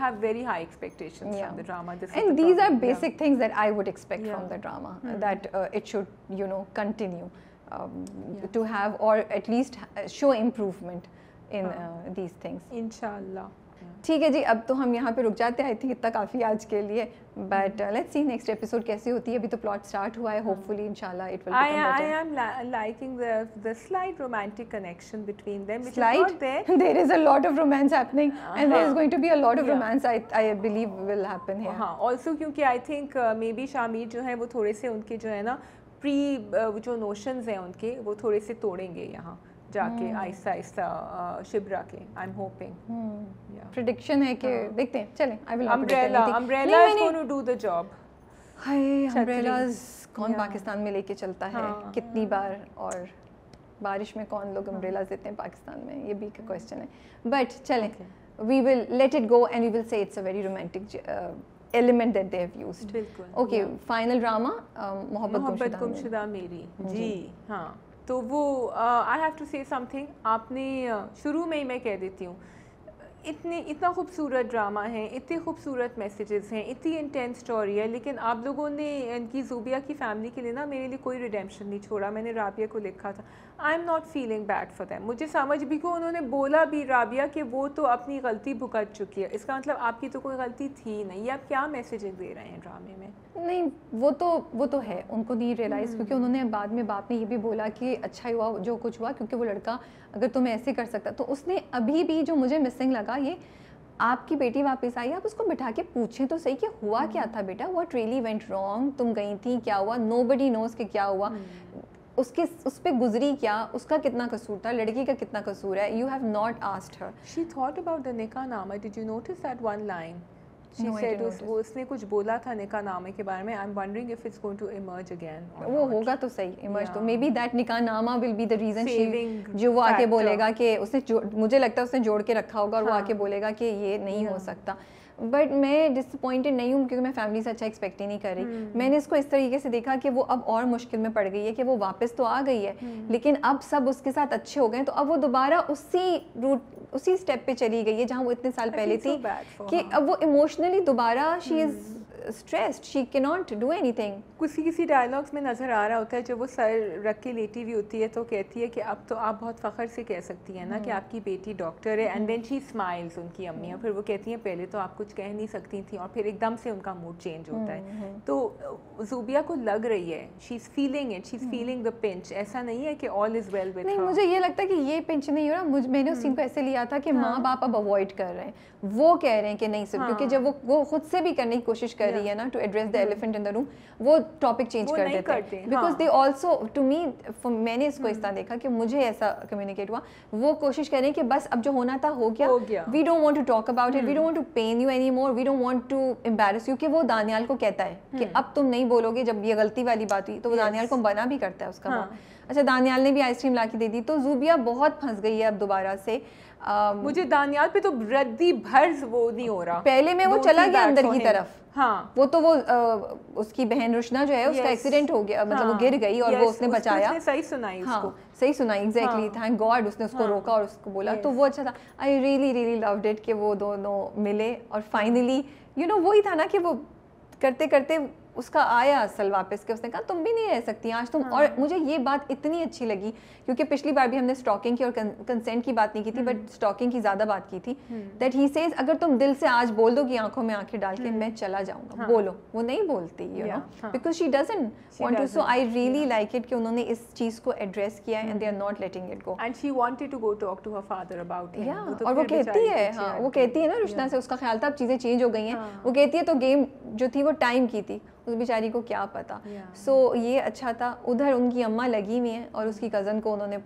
have very high expectations from the drama. And these are basic things that I would expect from the drama. That it should, continue to have, or at least show improvement in these things. Inshallah. ٹھیک ہے جی, اب تو ہم یہاں پہ رک جاتے ہیں, آئی تھنک اتنا کافی آج کے لیے, but let's see next episode کیسی ہوتی ہے. ابھی تو پلاٹ اسٹارٹ ہوا ہے, ہوپ فلی انشاءاللہ it will become better. I am liking the slight romantic connection between them, which Slight? is not there. There is a lot of romance happening, and there is going to be a lot of romance I believe will happen here. ہاں also کیونکہ I think maybe شامیر جو ہے وہ تھوڑے سے ان کے جو ہے نا جو نوشنز ہیں ان کے وہ تھوڑے سے توڑیں گے یہاں جا کے آہستہ آہستہ شبرا کے. آئی ایم ہوپنگ پریڈکشن ہے کہ دیکھتے ہیں, چلیں. umbrella is going to do the job. Hi umbrellas کون پاکستان میں لے کے چلتا ہے کتنی بار, اور بارش میں کون لوگ امبریلاز دیتے ہیں پاکستان میں, یہ بھی ایک کویسچن ہے. بٹ چلیں, we will let it go and we will say it's a very romantic element that they have used. Okay, final drama محبت گمشدہ میری. جی ہاں, تو وہ I have to say something. آپ نے شروع میں ہی میں کہہ دیتی ہوں, اتنا خوبصورت ڈرامہ ہے, اتنے خوبصورت میسیجز ہیں, اتنی انٹینس اسٹوری ہے, لیکن آپ لوگوں نے ان کی زوبیہ کی فیملی کے لیے نا میرے لیے کوئی ریڈیمپشن نہیں چھوڑا. میں نے رابعہ کو لکھا تھا, I am not feeling bad for them. مجھے سمجھ بھی کو انہوں نے بولا بھی رابعہ کہ وہ تو اپنی غلطی بھگت چکی ہے, اس کا مطلب آپ کی تو کوئی غلطی تھی نہیں. آپ کیا میسیجز دے رہے ہیں ڈرامے میں؟ نہیں, وہ تو ہے, ان کو نہیں ریئلائز, کیونکہ انہوں نے بعد میں باپ نے یہ بھی بولا کہ اچھا ہی ہوا جو کچھ ہوا, کیونکہ وہ لڑکا اگر تمہیں ایسے کر سکتا. تو اس نے ابھی بھی جو مجھے مسنگ لگا, یہ آپ کی بیٹی واپس آئی, آپ اس کو بٹھا کے پوچھیں تو صحیح کہ ہوا کیا تھا بیٹا, واٹ ریئلی وینٹ رانگ, تم گئی تھی, کیا ہوا, نو بڈی نوز کہ کیا ہوا, اس پہ گزری کیا, اس کا کتنا قصور تھا, لڑکی کا کتنا قصور ہے. You have not asked Hare. She thought about the nikah nama. Did you notice that one line? She said اس نے کچھ بولا تھا نکاح نامے کے بارے میں. I'm wondering if it's going to emerge again. وہ ہوگا تو صحیح ایمرج, تو مے بی دیٹ نکاح نامہ ول بی the reason جو وہ آ کے بولے گا کہ اس نے, مجھے لگتا ہے اس نے جوڑ کے رکھا ہوگا, اور وہ آ کے بولے گا کہ یہ نہیں ہو سکتا. بٹ میں ڈس اپوائنٹڈ نہیں ہوں, کیونکہ میں فیملی سے اچھا ایکسپیکٹ ہی نہیں کر رہی. میں نے اس کو اس طریقے سے دیکھا کہ وہ اب اور مشکل میں پڑ گئی ہے, کہ وہ واپس تو آ گئی ہے, لیکن اب سب اس کے ساتھ اچھے ہو گئے, تو اب وہ دوبارہ اسی اسٹیپ پہ چلی گئی ہے جہاں وہ اتنے سال پہلے تھی, کہ اب وہ ایموشنلی دوبارہ شی از اسٹریسڈ, شی کی ناٹ ڈو اینی تھنگ. کسی ڈائلاگس میں نظر آ رہا ہوتا ہے جب وہ سر رکھ کے لیٹی ہوئی ہوتی ہے تو کہتی ہے کہ اب تو آپ بہت فخر سے کہہ سکتی ہیں نا کہ آپ کی بیٹی ڈاکٹر ہے. اینڈ دین شی اسمائلز, ان کی امی, اور پھر وہ کہتی ہیں پہلے تو آپ کچھ کہہ نہیں سکتی تھیں, اور پھر ایک دم سے ان کا موڈ چینج ہوتا ہے. تو زوبیہ کو لگ رہی ہے, she is feeling it, she is feeling the punch. ایسا نہیں ہے کہ آل از ویل ود. نہیں, مجھے یہ لگتا ہے کہ یہ پنچ نہیں ہو رہا. میں نے اس سین کو ایسے لیا تھا کہ ماں باپ اب اوائڈ کر رہے ہیں, وہ کہہ رہے ہیں کہ نہیں سر, کیونکہ جب وہ خود سے بھی کرنے کی کوشش کر رہی ہے نا to address the elephant in the room, وہ ٹاپک چینج کر دیتے ہیں, because they also to me, میں نے اس کو اس طرح دیکھا کہ مجھے ایسا کمیونیکیٹ ہوا, وہ کوشش کر رہے ہیں کہ بس اب جو ہونا تھا ہو گیا, we don't want to talk about it, we don't want to pain you any more, we don't want to embarrass you. کہ وہ دانیال کو کہتا ہے کہ اب تم نہیں بولو گے, جب یہ غلطی والی بات ہوئی تو وہ دانیال کو بنا بھی کرتا ہے اس کا. اچھا, دانیال نے بھی آئس کریم لا کے دے دی, تو زوبیہ بہت پھنس گئی ہے اب دوبارہ سے. مجھے دانیال پہ تو ردی بھر وہ نہیں ہو رہا. پہلے میں وہ چلا گیا اندر کی طرف, ہاں وہ تو وہ اس کی بہن روشنا جو ہے اس کا ایکسیڈنٹ ہو گیا, مطلب وہ گر گئی اور وہ اس نے بچایا. صحیح سنائی اس کو, صحیح سنائی, ایگزیکٹلی, تھینک گاڈ اس نے اس کو روکا اور اس کو بولا, تو وہ اچھا تھا. I really really loved it کہ وہ دونوں ملے, اور فائنلی یو نو وہی تھا نا کہ وہ کرتے کرتے اس کا آیا اصل واپس, کہ اس نے کہا تم بھی نہیں رہ سکتی آج تم. اور مجھے یہ بات اتنی اچھی لگی, کیونکہ پچھلی بار بھی ہم نے اسٹاکنگ کی اور کنسینٹ کی بات نہیں کی تھی, بٹ اسٹاکنگ کی زیادہ بات کی تھی, دیٹ ہی سیز اگر تم دل سے آج بول دو کہ آنکھوں میں آنکھیں ڈال کے میں چلا جاؤں گا, بولو. وہ نہیں بولتی, you know, because she doesn't want to. So I really like it کہ انہوں نے اس چیز کو ایڈریس کیا ہے, and they are not letting it go. And she wanted to go talk to her father about him. اور وہ کہتی ہے, ہاں وہ کہتی ہے نا روشنا سے, اس کا خیال تھا اب چیزیں چینج ہو گئی ہیں, وہ کہتی ہے تو گیم جو تھی وہ ٹائم کی تھی, اس بیچاری کو کیا پتا. سو یہ اچھا تھا. ادھر ان کی اماں لگی ہوئی ہیں اور اس کی کزن کو انہوں نے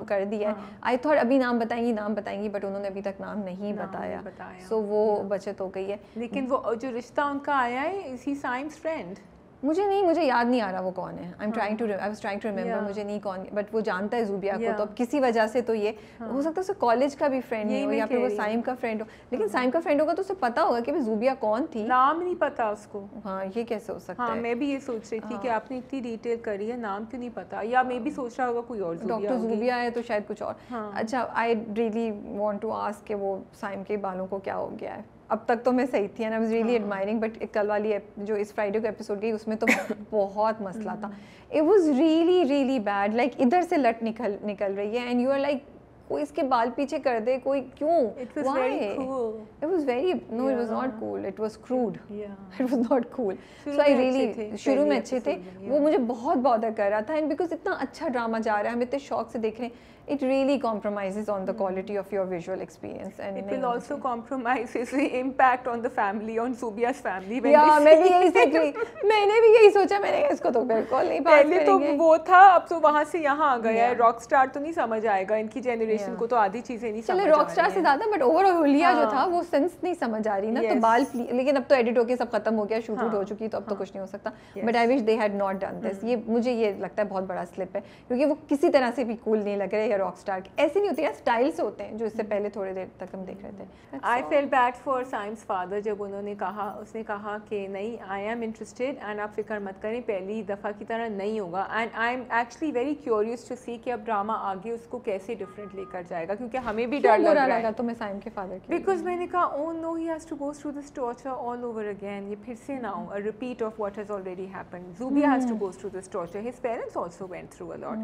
کر دیا ہے. آئی تھاٹ ابھی نام بتائیں گی, بٹ انہوں نے ابھی تک نام نہیں بتایا. سو وہ بچت ہو گئی ہے. لیکن وہ جو رشتہ ان کا آیا ہے, از ہی سائم's فرینڈ؟ مجھے یاد نہیں آ رہا وہ کون ہے. I was trying to remember, مجھے نہیں کون, بٹ وہ جانتا ہے زوبیہ کو, تو اب کسی وجہ سے تو یہ ہو سکتا ہے اسے کالج کا بھی فرینڈ نہیں ہو, یا پھر وہ سائم کا فرینڈ ہو. لیکن سائم کا فرینڈ ہوگا تو اسے پتا ہوگا کہ زوبیہ کون تھی, نام نہیں پتا اس کو. ہاں یہ کیسے ہو سکتا ہے. ہاں میں بھی یہ سوچ رہی تھی کہ آپ نے اتنی ڈیٹیل کری ہے, نام کیوں نہیں پتا, یا میں بھی سوچ رہا ہوگا کوئی اور ڈاکٹر زوبیہ ہے تو شاید کچھ اور. اچھا, I really want to ask کہ وہ سائم کے بالوں کو کیا ہو گیا ہے. اب تک تو میں صحیح تھی, and I was really admiring, but کل والی جو اس فرائیڈے کو ایپیسوڈ گئی اس میں تو بہت مسئلہ تھا. It was really really bad, like ادھر سے لٹ نکل رہی ہے, اینڈ یو آر لائک کوئی اس کے بال پیچھے کر دے, کوئی کیوں, It was very cool. It was very, no, it was not cool, it was crude. It was not cool. So I really, شروع میں اچھے تھے, وہ مجھے بہت بادر کر رہا تھا, and because اتنا اچھا ڈرامہ جا رہا ہے, ہم اتنے شوق سے دیکھ رہے ہیں, it really compromises on the quality of your visual experience. And it will also compromise its impact on the family, on Zubia's family. میں بھی یہی سوچ رہی, میں نے بھی یہی سوچا, میں نے اس کو تو بالکل نہیں پاس کریں گے. پہلے تو وہ تھا, اب تو وہاں سے یہاں آ گیا ہے. راک اسٹار تو نہیں سمجھ آئے گا, ان کی جنریشن کو تو آدھی چیزیں نہیں سمجھ آ رہی ہیں. چلے راک اسٹار سے زیادہ, بٹ اوور آل ہولیا جو تھا وہ سینس نہیں سمجھ آ رہی نا, تو بال, لیکن اب تو ایڈٹ ہو کے سب ختم ہو گیا, شوٹ آؤٹ ہو چکی, تو اب تو کچھ نہیں ہو سکتا. But I wish they had not done this. یہ مجھے یہ لگتا ہے بہت بڑا سلپ ہے, کیونکہ وہ کسی طرح سے بھی کول نہیں لگ رہے, یا راک اسٹار ایسے نہیں ہوتے, یا اسٹائل سے ہوتے ہیں جو اس سے پہلے تھوڑی دیر تک ہم دیکھ رہے تھے. آئی فیل بیڈ فار سائم's فادر, جب انہوں نے کہا, اس نے کہا کہ نہیں, آئی ایم انٹرسٹیڈ اینڈ آپ فکر مت کریں, پہلی دفعہ کی طرح نہیں ہوگا. And I am actually very curious to see کہ اب ڈرامہ آگے اس کو کیسے ڈفرینٹ لے کر جائے گا, کیونکہ ہمیں بھی ڈر لگ رہا ہے. تو میں سائم کے فادر کی, بیکاز میں نے کہا oh no, he has to go through this torture all over again. یہ پھر سے نہ ہو repeat of what has already happened. Zobia has to go through this torture, his parents also went through a lot,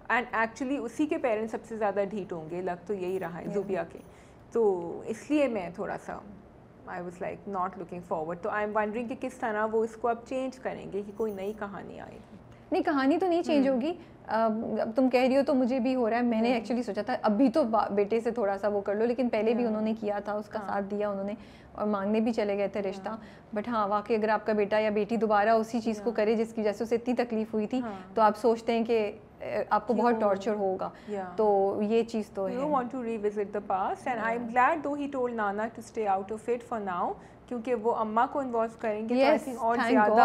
and actually اسی کے پیرنٹس سب سے زیادہ ڈھیٹ ہوں گے, لگ تو یہی رہا ہے زوبیا کے. تو اس لیے میں تھوڑا سا I was like not looking forward. تو I'm wondering کہ کس طرح وہ اس کو اب چینج کریں گے, کہ کوئی نئی کہانی آئے گی. نہیں, کہانی تو نہیں چینج ہوگی. اب تم کہہ رہی ہو تو مجھے بھی ہو رہا ہے. میں نے ایکچولی سوچا تھا ابھی تو بیٹے سے تھوڑا سا وہ کر لو, لیکن پہلے بھی انہوں نے کیا تھا, اس کا ساتھ دیا انہوں نے, اور مانگنے بھی چلے گئے تھے رشتہ. بٹ ہاں, واقعی اگر آپ کا بیٹا یا بیٹی دوبارہ اسی چیز کو کرے جس کی وجہ سے اسے اتنی تکلیف ہوئی تھی, تو آپ سوچتے ہیں کہ آپ کو بہت ٹارچر ہوگا. تو یہ چیز تو ہے. You want to revisit the past, and I'm glad though he told Nana to stay out of it for now, کیونکہ وہ اماں کو انوالو کریں گے تو آئی تھنک اور زیادہ.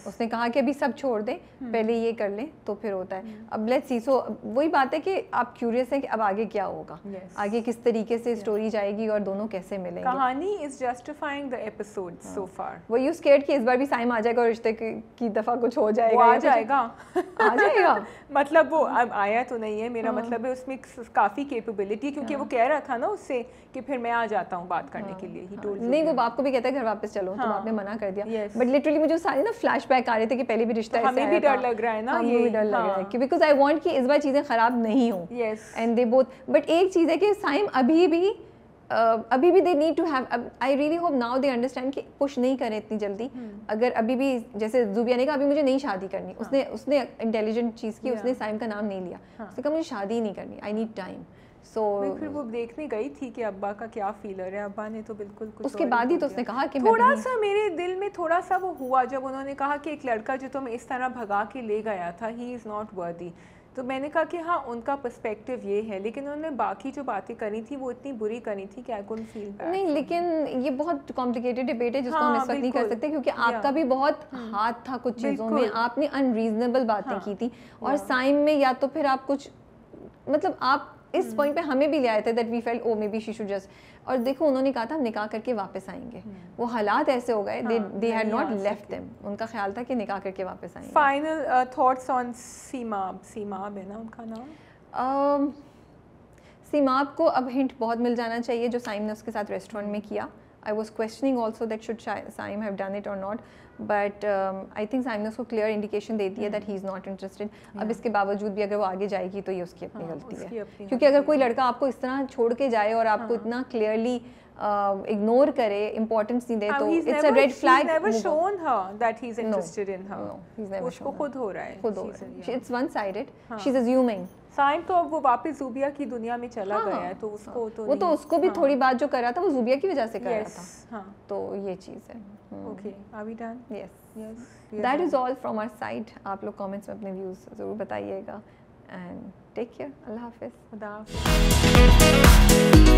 اس نے کہا کہ ابھی سب چھوڑ دیں, پہلے یہ کر لیں تو پھر ہوتا ہے. اب لیٹس سی. سو وہی بات ہے کہ آپ کیوریس ہیں کہ اب آگے کیا ہوگا, آگے کس طریقے سے اسٹوری جائے گی اور دونوں کیسے ملیں گے. کہانی is justifying the episode so far. وہ یو اسکیئرڈ کہ اس بار بھی سائم آ جائے گا اور رشتے کی دفعہ کچھ ہو جائے گا. آ جائے گا مطلب وہ اب آیا تو نہیں ہے, میرا مطلب ہے اس میں کافی کیپیبلٹی ہے, کیونکہ وہ کہہ رہا تھا نا اس سے کہ پھر میں آ جاتا ہوں بات کرنے کے لیے. نہیں, وہ باپ کو بھی کہتا ہے گھر واپس چلو, تو آپ نے منع کر دیا. بٹ لٹرلی مجھے سارے نا فلیش بیک آ رہے تھے کہ پہلے بھی رشتہ, ہمیں بھی ڈر لگ رہا ہے نا, ہمیں بھی ڈر لگ رہا ہے بیکاز آئی وانٹ کہ اس بار چیزیں خراب نہیں ہوں. And they both. بٹ ایک چیز ہے کہ سائم ابھی بھی they need to have, I really hope now they understand کہ پش نہیں کریں اتنی جلدی. اگر ابھی بھی, جیسے زوبیا نے کہا ابھی مجھے نہیں شادی کرنی, اس نے انٹیلیجنٹ چیز کی, اس نے سائم کا نام نہیں لیا, اس نے کہا مجھے شادی نہیں کرنی, آئی نیڈ ٹائم. سو پھر وہ دیکھنے گئی تھی کہ ابا کا کیا فیلر ہے. ابا نے تو بالکل کچھ, اس کے بعد ہی تو اس نے کہا کہ تھوڑا سا میرے دل میں تھوڑا سا وہ ہوا جب انہوں نے کہا کہ ایک لڑکا جو تم اس طرح بھگا کے لے گیا تھا, ہی از ناٹ ورتھی. تو میں نے کہا کہ ہاں ان کا پرسپیکٹیو یہ ہے, لیکن انہوں نے باقی جو باتیں کری تھی وہ اتنی بری کری تھی کہ آئی کڈنٹ فیل بیڈ. نہیں, لیکن یہ بہت کمپلیکیٹڈ ڈبیٹ ہے جس کو ہم اس وقت نہیں کر سکتے, کیونکہ آپ کا بھی بہت ہاتھ تھا کچھ چیزوں میں, آپ نے انریزنیبل باتیں کی تھی, اور سائم میں یا تو پھر آپ کچھ, مطلب آپ اس پوائنٹ پہ ہمیں بھی لے آئے تھے that we felt oh maybe she should just. اور دیکھو انہوں نے کہا تھا ہم نکاح کر کے واپس آئیں گے, وہ حالات ایسے ہو گئے, they had not left them. ان کا خیال تھا کہ نکاح کر کے واپس آئیں گے. فائنل تھاٹس آن سیماب ہے نا ان کا نام. سیماب کو اب ہنٹ بہت مل جانا چاہیے جو سائم نے اس کے ساتھ ریسٹورینٹ میں کیا. I was questioning also that should Saim have done it or not, but I think Saim نے اس کو clear indication دے دی ہے that he is not interested. اب اس کے باوجود بھی اگر وہ آگے جائے گی تو یہ اس کی اپنی غلطی ہے, کیونکہ اگر کوئی لڑکا آپ کو اس طرح چھوڑ کے جائے اور آپ کو اتنا clearly اگنور کرے, امپورٹنس نہیں دے, تو it's a red flag. He's never shown her that he's interested in her. No, he's never shown. اس کو خود ہو رہا ہے. It's one sided. She's assuming. سائم تو اب وہ واپس زوبیا کی دنیا میں چلا گیا ہے, تو اس کو تو وہ تو اس کو بھی تھوڑی بات جو کر رہا تھا وہ زوبیا کی وجہ سے کر رہا تھا. تو یہ چیز ہے. Okay, are we done? Yes. That is all from our side. آپ لوگ کامنٹس میں اپنے ویوز ضرور بتائیے گا, and take care. اللہ حافظ. خدا حافظ.